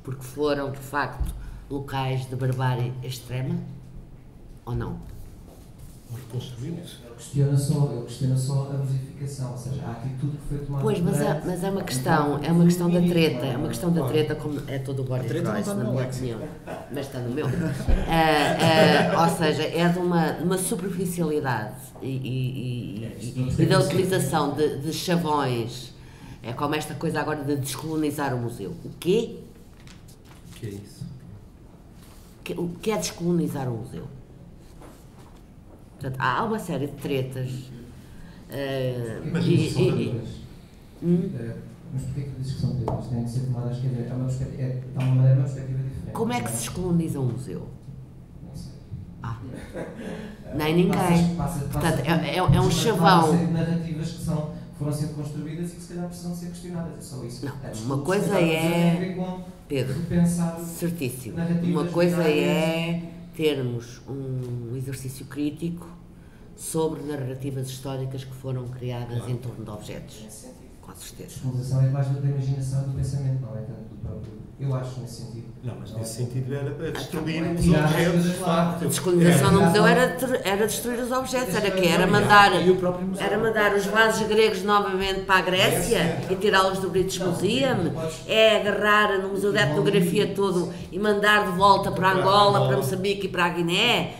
porque foram, de facto, locais de barbárie extrema, ou não? Reconstruí-los. Ele questiona só a musificação, ou seja, a atitude que foi tomada. Pois, mas é uma questão da treta, é uma questão da treta, como é todo o Boris Groys, na minha opinião, mas está no meu. Ou seja, é de uma superficialidade e da utilização de chavões, é como esta coisa agora de descolonizar o museu. O quê? O que é isso? O que é descolonizar o museu? Portanto, há uma série de tretas. Mas porquê que tu dizes que são tretas? Têm de ser tomadas, quer dizer, de uma maneira, uma perspectiva diferente. Como é que se descoloniza um museu? Não sei. Nem ninguém. Portanto, é um chavão. Há narrativas que foram sendo construídas e que se calhar precisam ser questionadas, é só isso. Não, uma coisa é, Pedro, certíssimo, uma coisa é termos um exercício crítico sobre narrativas históricas que foram criadas em torno de objetos, com A certeza. descolonização é mais da imaginação e do pensamento, não é tanto do próprio. Eu acho nesse sentido. Não, mas nesse sentido era destruir os tirar as objetos, coisas de lá. facto. A descolonização no museu era destruir os objetos, era mandar, E o próprio museu. era mandar os vasos gregos novamente para a Grécia e tirá-los do British Museum, é agarrar no Museu de Etnografia todo e mandar de volta para Angola, para Moçambique e para a Guiné.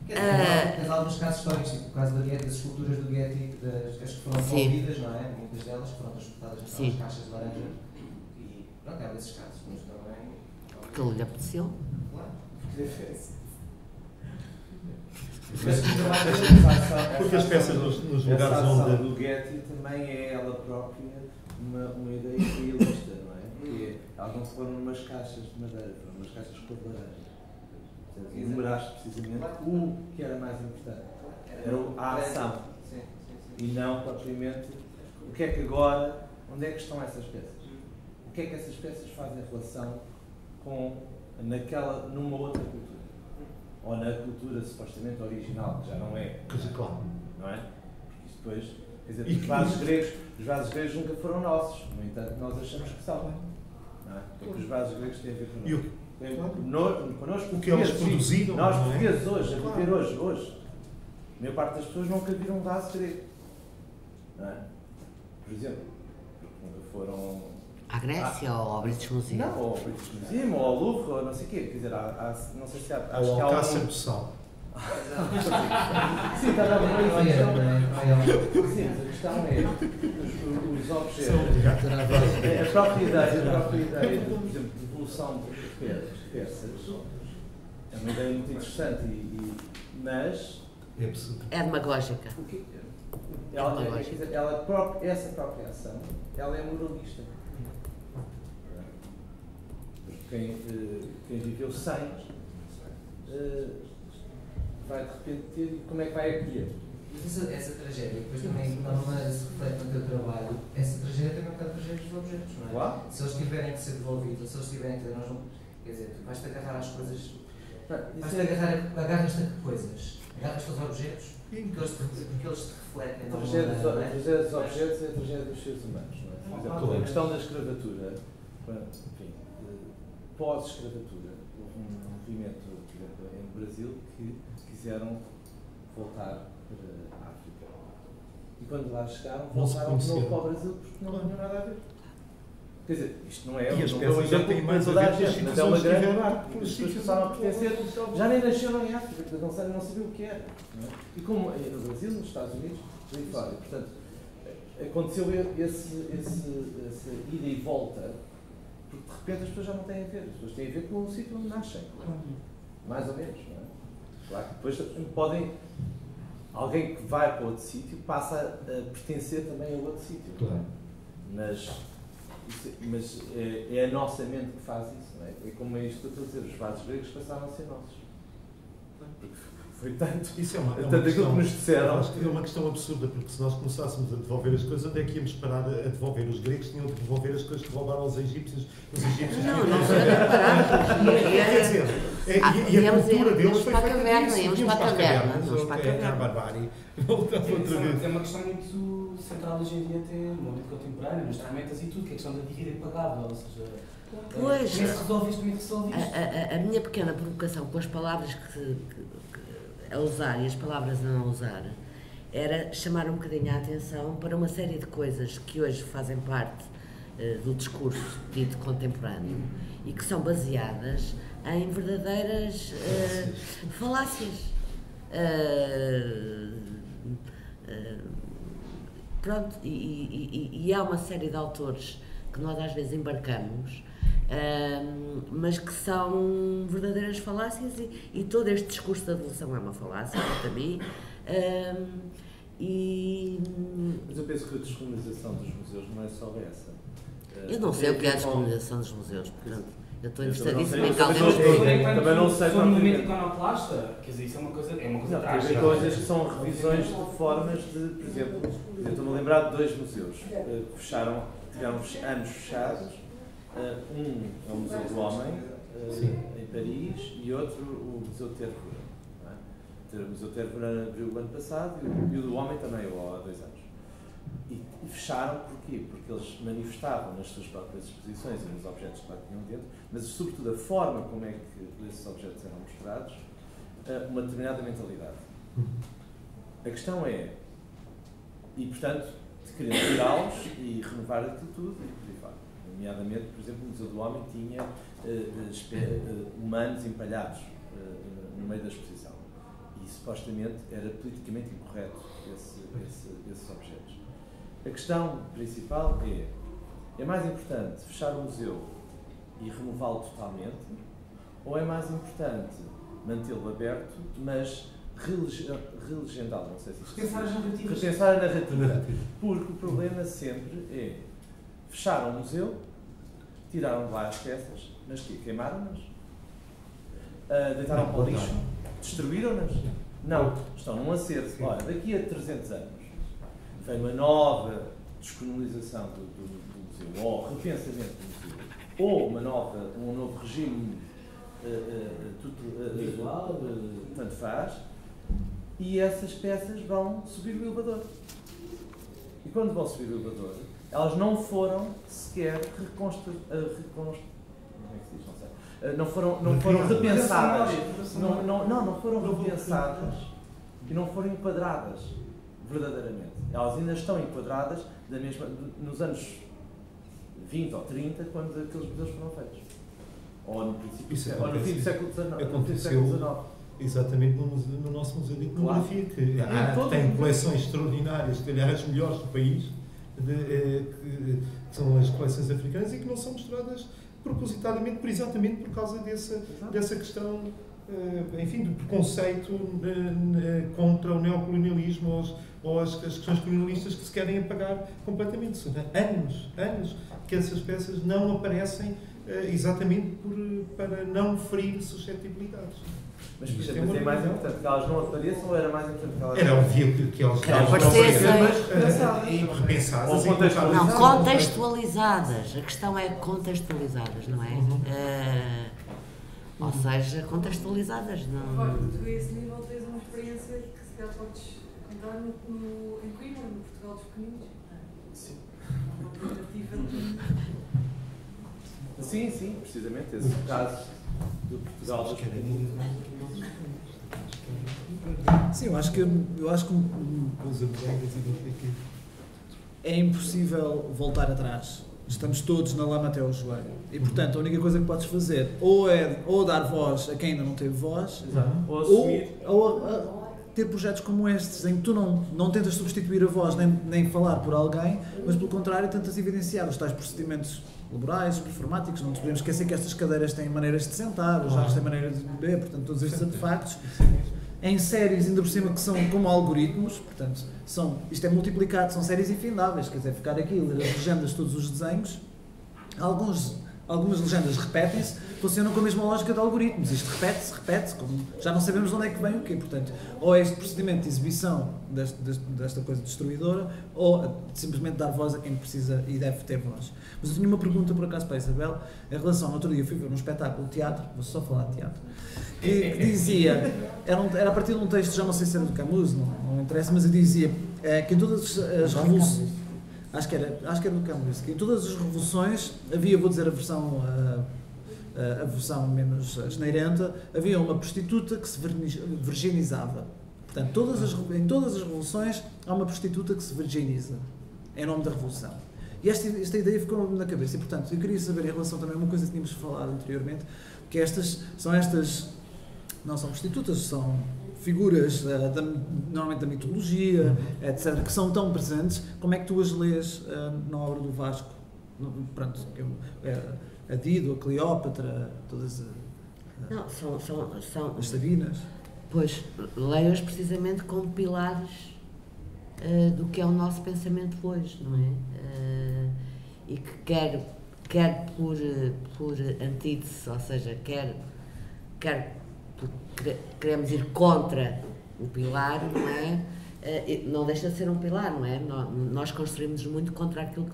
Tens alguns casos históricos, tipo o caso da Getty, das esculturas do Getty, as que foram devolvidas, não é? Muitas delas foram transportadas naquelas caixas de laranja. E pronto, é desses casos, mas também. Porque ele lhe apeteceu. Claro. Porque as peças nos lugares essa onde. ação do Getty também é ela própria uma ideia realista, não é? Porque elas não foram numas caixas de madeira, foram umas caixas cor de laranja. Portanto, enumeraste precisamente o que era mais importante. Era a ação. E não propriamente o que é que agora, onde é que estão essas peças? O que é que essas peças fazem em relação com numa outra cultura? Ou na cultura supostamente original, que já não é. Claro. Não é? Porque isso depois, quer dizer, os vasos gregos nunca foram nossos, no entanto nós achamos que são. Não é? Porque os vasos gregos têm a ver connosco. Connosco, O que eles produziram. nós não é? portugueses hoje, a viver hoje. A maior parte das pessoas nunca viram um vaso grego. Não é? Por exemplo, nunca foram À Grécia ou ao British Museum? não, ou ao British Museum, ou ao Louvre, ou não sei o quê. Quer dizer, não sei se há. Acho Ao que há Alcácer do Sal. Sim, está a dar uma questão. Sim, mas a questão é os objetos. A própria ideia de, por exemplo, de evolução de peças é uma ideia muito interessante, mas É absurdo. É demagógica. essa própria ação ela é moralista. Quem viveu sem vai de repente ter e como é que vai acolher? Mas essa tragédia, depois também, de alguma maneira, se reflete no teu trabalho, essa tragédia também é um bocado a tragédia dos objetos, não é? Claro. Se eles tiverem que ser devolvidos, ou se eles tiverem que. Nós não, quer dizer, tu vais-te agarrar às coisas. Vais-te agarras-te a coisas, agarras-te aos objetos, porque eles te refletem. A tragédia dos objetos é a tragédia dos seres humanos, não é? Por exemplo, a questão da escravatura, enfim, pós-escravatura, houve um movimento, por exemplo, em Brasil, que quiseram voltar para a África. E quando lá chegaram, voltaram de novo para o Brasil porque não tinham nada a ver. Quer dizer, isto não é um exemplo para toda a gente, mas é uma grande parte. As pessoas passaram a pertencer, já nem nasceram em África, não sabiam o que era. Não é? E como no Brasil, nos Estados Unidos, aí fora. Portanto, aconteceu essa ida e volta, porque de repente as pessoas já não têm a ver. As pessoas têm a ver com o sítio onde nascem. Mais ou menos, não é? Claro que depois podem. Alguém que vai para outro sítio passa a pertencer também a outro sítio. Claro. Mas é a nossa mente que faz isso, não é? É como é isto que eu estou a dizer, os vasos gregos passaram a ser nossos. Porque foi tanto. Isso é uma tanto aquilo que nos disseram. Acho que é uma questão absurda, porque se nós começássemos a devolver as coisas, onde é que íamos parar a devolver? Os gregos tinham de devolver as coisas que roubaram aos egípcios. Os egípcios Não e a cultura deles foi para a caverna, íamos para a caverna. É a barbárie. É uma questão muito central hoje em dia, até no momento contemporâneo, nas ferramentas e tudo, que é a questão da dívida impagável, ou seja, como é que se resolve isto, como é que se resolve isto? A minha pequena provocação com as palavras que a usar e as palavras a não usar era chamar um bocadinho a atenção para uma série de coisas que hoje fazem parte do discurso dito contemporâneo e que são baseadas em verdadeiras falácias. Pronto, e há uma série de autores que nós às vezes embarcamos, mas que são verdadeiras falácias e todo este discurso da devolução é uma falácia, para mim. Mas eu penso que a descolonização dos museus não é só essa. Eu não sei o que é a descolonização dos museus, portanto, eu estou interessadíssima em que alguém alguém me explique. Também não sei. Se for um movimento iconoclasta, quer dizer, isso é uma coisa trágica. Tem coisas que são revisões de formas de, por exemplo, eu estou-me a lembrar de 2 museus que fecharam, tiveram anos fechados. Um é o Museu do Homem, em Paris, e outro o Museu de Tervura. O Museu de Tervura abriu o ano passado e o do Homem também, há 2 anos. E fecharam porquê? Porque eles manifestavam nas suas próprias exposições e nos objetos que lá tinham dentro, mas sobretudo a forma como é que esses objetos eram mostrados, uma determinada mentalidade. A questão é, e portanto, queriam tirá-los e renovar aquilo tudo, nomeadamente, por exemplo, o Museu do Homem tinha humanos empalhados no meio da exposição e supostamente era politicamente incorreto esses objetos. A questão principal é mais importante fechar o museu e renová-lo totalmente, ou é mais importante mantê-lo aberto, mas relegendá-lo, não sei se isto Repensar as narrativas. Repensar a narrativa. Porque o problema sempre é fecharam o museu, tiraram de lá as peças, mas queimaram-nas? Deitaram para o lixo? Destruíram-nas? Não, estão num acerto. Olha, daqui a 300 anos vem uma nova descolonização do museu, ou repensamento do museu, ou um novo regime visual, tanto faz, e essas peças vão subir o elevador. E quando vão subir o elevador, elas não foram sequer não foram repensadas. Não foram repensadas e não foram enquadradas verdadeiramente. Elas ainda estão enquadradas nos anos 20 ou 30, quando aqueles modelos foram feitos. Ou no princípio, ou no fim do século XIX. Exatamente no nosso Museu de Etnografia, que tem coleções extraordinárias, se calhar as melhores do país, que são as coleções africanas e que não são mostradas propositadamente, exatamente por causa dessa questão, enfim, do preconceito contra o neocolonialismo ou as questões colonialistas que se querem apagar completamente. Anos que essas peças não aparecem exatamente para não ferir suscetibilidades. Mas, por exemplo, é mais importante que elas não apareçam ou era mais importante que elas Era óbvio que elas aparecessem e repensadas. Não, contextualizadas. A questão é contextualizadas, não é? Ou seja, contextualizadas. Não... Tu a esse nível tens uma experiência que se calhar podes contar em Coimbra, no Portugal dos Pequeninos. Sim. Uma tentativa de... Sim, precisamente. Esse caso do Portugal dos Pequeninos. Sim, eu acho que é impossível voltar atrás. Estamos todos na lama até ao joelho. E, portanto, a única coisa que podes fazer ou dar voz a quem ainda não teve voz, ou ter projetos como estes, em que tu não tentas substituir a voz nem falar por alguém, mas, pelo contrário, tentas evidenciar os tais procedimentos laborais, performáticos. Não nos podemos esquecer que estas cadeiras têm maneiras de sentar, os jarros têm maneiras de beber, portanto, todos estes artefactos. Em séries, ainda por cima, que são como algoritmos, portanto, isto é multiplicado, são séries infindáveis, quer dizer, ficar aqui, ler as legendas de todos os desenhos, algumas legendas repetem-se, funcionam com a mesma lógica de algoritmos, isto repete-se, já não sabemos de onde é que vem o quê, portanto, ou é este procedimento de exibição desta coisa destruidora, ou simplesmente dar voz a quem precisa e deve ter voz. Mas eu tinha uma pergunta, por acaso, para a Isabel, em relação, no outro dia fui ver um espetáculo de teatro, vou só falar de teatro, que dizia, era a partir de um texto, já não sei se era do Camus, não interessa, mas dizia que em todas as revoluções, acho que era do Camus, que em todas as revoluções havia, vou dizer a versão menos asneirenta, havia uma prostituta que se virginizava. Portanto, em todas as revoluções há uma prostituta que se virginiza, em nome da revolução. E esta ideia ficou-me na cabeça, e portanto, eu queria saber em relação também a uma coisa que tínhamos falado anteriormente, que estas não são prostitutas, são figuras normalmente da mitologia, etc., que são tão presentes. Como é que tu as lês na obra do Vasco? Pronto, a Dido, a Cleópatra, todas as Sabinas. Pois, leio-as precisamente como pilares do que é o nosso pensamento hoje, não é? E que quer por antítese, ou seja, quer porque queremos ir contra o pilar, não é? Não deixa de ser um pilar, não é? Nós construímos muito contra aquilo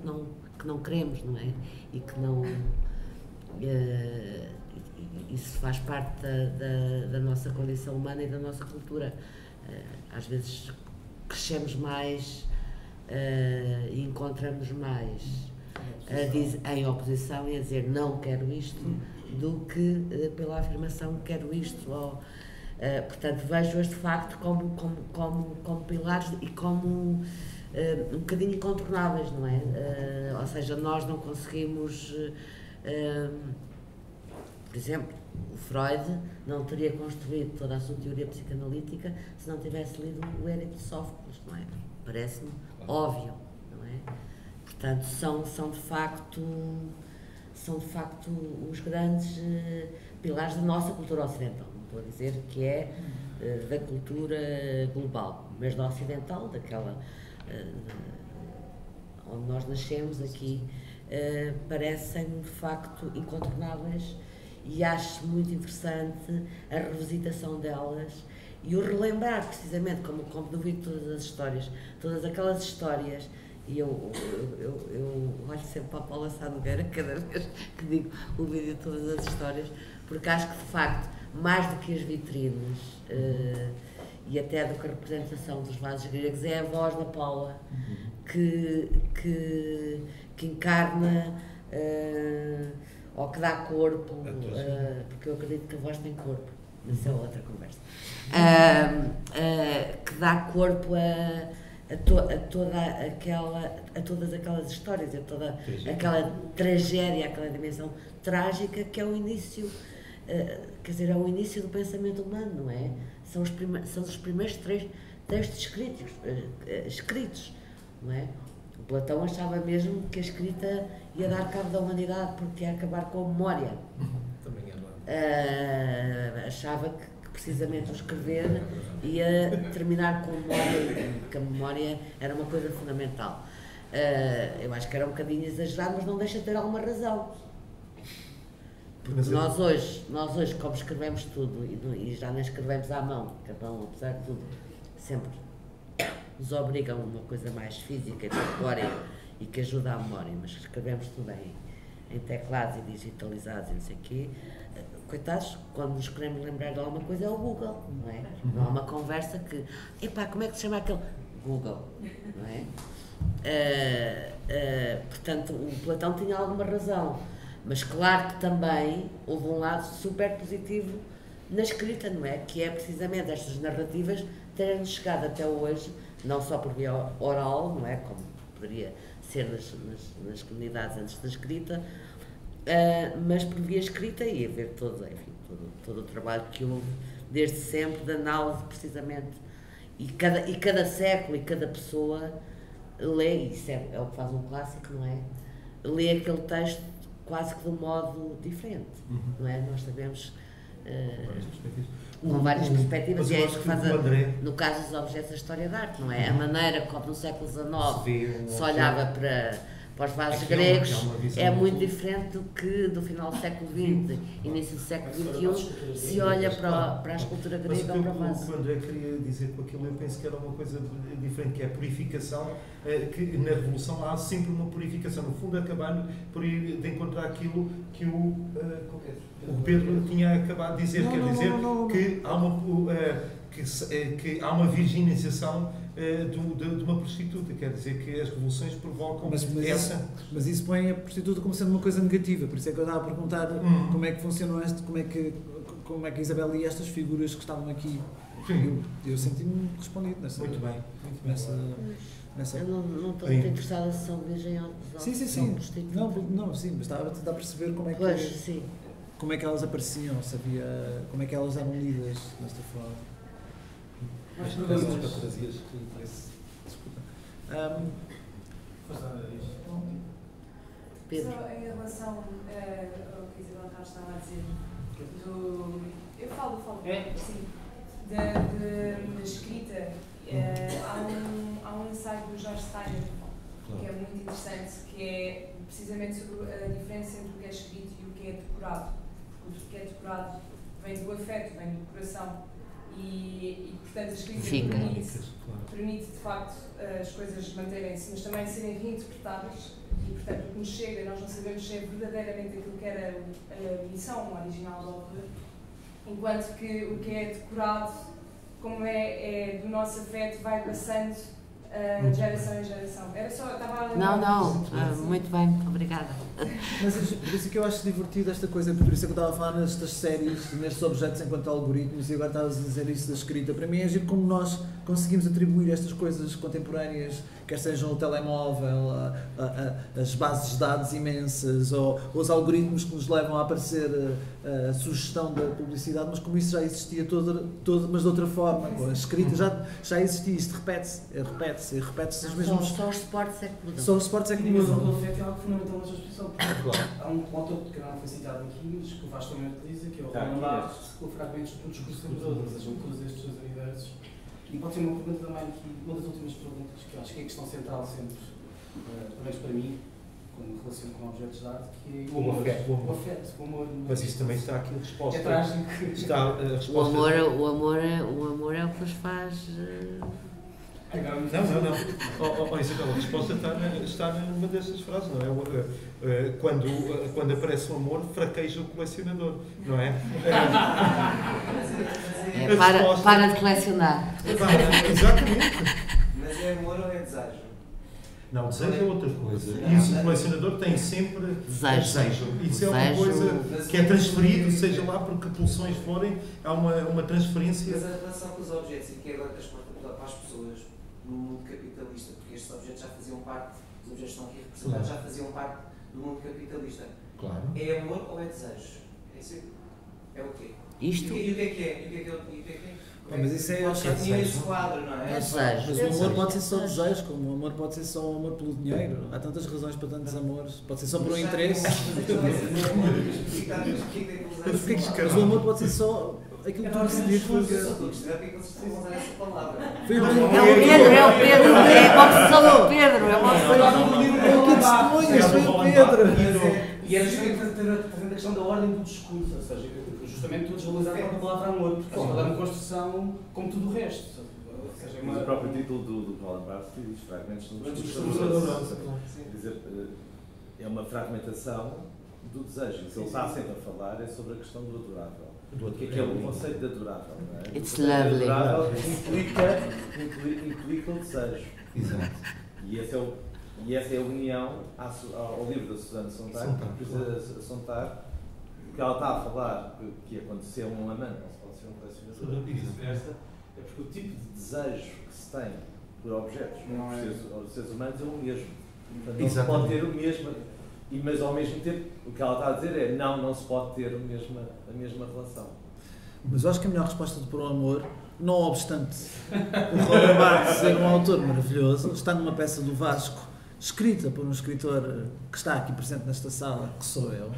que não queremos, não é? E que não... isso faz parte da nossa condição humana e da nossa cultura. Às vezes crescemos mais e encontramos mais em oposição e a dizer não quero isto, do que pela afirmação quero isto. Portanto, vejo-as de facto como pilares e como um bocadinho incontornáveis, não é? Ou seja, nós não conseguimos, por exemplo, o Freud não teria construído toda a sua teoria psicanalítica se não tivesse lido o Édipo de Sófocles, não é? Parece-me óbvio, não é? Portanto, são de facto os grandes pilares da nossa cultura ocidental, não estou a dizer que é da cultura global, mas da ocidental, daquela onde nós nascemos aqui, parecem de facto incontornáveis, e acho muito interessante a revisitação delas e o relembrar precisamente, como duvido todas aquelas histórias. E eu olho sempre para a Paula Sá Nogueira cada vez que digo o vídeo de todas as histórias, porque acho que de facto, mais do que as vitrines e até do que a representação dos vasos gregos, é a voz da Paula que encarna ou que dá corpo, porque eu acredito que a voz tem corpo, mas isso é outra conversa, que dá corpo a todas aquelas histórias, a toda aquela tragédia, aquela dimensão trágica que é o início, quer dizer, é o início do pensamento humano, não é? São os primeiros textos escritos, não é? O Platão achava mesmo que a escrita ia dar cabo da humanidade porque ia acabar com a memória. Também é achava que precisamente o escrever ia terminar com a memória, que a memória era uma coisa fundamental. Eu acho que era um bocadinho exagerado, mas não deixa de ter alguma razão. Mas Nós hoje, como escrevemos tudo e já nem escrevemos à mão, cada um, apesar de tudo, sempre nos obriga a uma coisa mais física e corpórea e que ajuda à memória, mas escrevemos tudo em teclados e digitalizados e não sei o quê. Coitados, quando nos queremos lembrar de alguma coisa é o Google, não é? Não há uma conversa que, epá, como é que se chama aquele? Google, não é? Portanto, o Platão tinha alguma razão, mas claro que também houve um lado super positivo na escrita, não é? Que é precisamente estas narrativas terem chegado até hoje, não só por via oral, não é? Como poderia ser nas comunidades antes da escrita, mas por via escrita e a ver todo o trabalho que houve desde sempre de análise precisamente, e cada século e cada pessoa lê, isso é o que faz um clássico, não é? Lê aquele texto quase que de um modo diferente, não é? Nós sabemos com várias perspectivas, e é isso que faz no caso dos objetos da história da arte, não é? A maneira como no século XIX se olhava para os vasos gregos é muito diferente do final do século XX, início do século XXI, se olha para a escultura grega ou para o vaso. O que o André queria dizer com aquilo, eu penso que era uma coisa diferente, que é a purificação, que na Revolução há sempre uma purificação, no fundo acabando por ir de encontrar aquilo que o Pedro tinha acabado de dizer, que há uma... que há uma virginização de uma prostituta, quer dizer que as revoluções provocam essa... Mas isso põe a prostituta como sendo uma coisa negativa, por isso é que eu estava a perguntar como é que funcionou como é que a Isabel lia estas figuras que estavam aqui. Eu senti-me respondido nessa... Muito bem. Eu não estou muito interessada se são virgem ou Sim. Não, sim, mas estava a tentar perceber como é que... Pois, sim. Como é que elas apareciam, sabia como é que elas eram lidas desta forma. Mais perguntas perguntas para trazias? Desculpa. Pedro. Só em relação ao que a Isabel Carlos estava a dizer, eu falo, sim, da escrita, há um ensaio do Jorge Steiner, que é muito interessante, que é precisamente sobre a diferença entre o que é escrito e o que é decorado. Porque o que é decorado vem do afeto, vem do coração. E portanto, a escrita permite, de facto, as coisas manterem-se, mas também serem reinterpretadas. E, portanto, o que nos chega, nós não sabemos se é verdadeiramente aquilo que era a missão original do autor, enquanto que o que é decorado, como é do nosso afeto, vai passando de geração em geração. Era só, estava a lembrar. Não, muito bem, obrigada. Mas por isso que eu acho divertido esta coisa, por isso é que eu estava a falar nestas séries, nestes objetos enquanto algoritmos, e agora estavas a dizer isso da escrita. Para mim é giro como nós conseguimos atribuir estas coisas contemporâneas, quer sejam o telemóvel, as bases de dados imensas, ou os algoritmos que nos levam a aparecer a sugestão da publicidade, mas como isso já existia mas de outra forma. A escrita já existia, isto repete-se os mesmos... Só os suportes é que mudam. Só os suportes é que A dimensão mudam. do afeto é algo fundamental nesta expressão. Há um autor que não foi citado aqui, mas que o Vasco também utiliza, que é o Roland Barthes, com fragmentos do discurso libertador, ou seja, todos estes dois universos. E pode ser uma pergunta também aqui, uma das últimas perguntas, que eu acho que é a questão central sempre, pelo menos para mim, quando me relaciono com objetos de arte, que é o afeto, o amor. Mas isso também está aqui a resposta. É trágico. Está a resposta. O amor é o que nos faz... Não. Isabel, a resposta está numa dessas frases, não é? Quando aparece o amor, fraqueja o colecionador, não é? Para de colecionar. Exatamente. Mas é amor ou é desejo? Não, desejo é outra coisa. E isso, o colecionador tem sempre desejo. Isso é uma coisa que é transferido, seja lá por que pulsões forem, há uma transferência. Mas a relação com os objetos, e que agora transporta para as pessoas no mundo capitalista, porque estes objetos já faziam parte, os objetos que estão aqui representados já faziam parte do mundo capitalista. Claro. É amor ou é desejo? É o quê? Isto? E o que é que é? Mas isso é esse quadro, não é? Desejo. Mas o amor pode ser só desejo, como o amor pode ser só o amor pelo dinheiro. Há tantas razões para tantos amores. Pode ser só por um interesse. Mas o amor pode ser só aquilo que tu decidiste fazer. É o Pedro. É a confissão do Pedro. É uma Foi o Pedro. E era justamente trazendo a questão da ordem do discurso, ou seja, justamente tu desvalorizar a própria palavra amor, porque ela é uma construção como tudo o resto. Mas o próprio título do Colin Barthes diz fragmentos no discurso. Quer dizer, é uma fragmentação do desejo. O que ele está sempre a falar é sobre a questão do adorável. O que é o conceito de adorável? Não é? It's o conceito lovely. de adorável implica o desejo. Exato. E essa é a união ao livro da Susana Sontag, que ela está a falar que aconteceu um amante, não se pode ser um colecionador, e vice-versa, é porque o tipo de desejo que se tem por objetos, por seres humanos, é o mesmo. Portanto, não se pode ter o mesmo, mas ao mesmo tempo, o que ela está a dizer é não se pode ter a mesma relação. Mas eu acho que a melhor resposta de Por um Amor, não obstante o Colin Barthes ser um autor maravilhoso, está numa peça do Vasco, escrita por um escritor que está aqui presente nesta sala, que sou eu.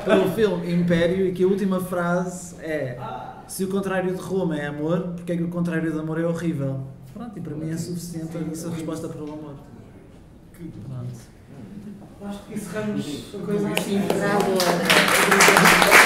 Pelo filme Império, e que a última frase é: se o contrário de Roma é amor, porque é que o contrário de amor é horrível? Pronto, e para mim é suficiente essa resposta para o amor. Pronto. Acho que encerramos a coisa assim. Bravo, Ana.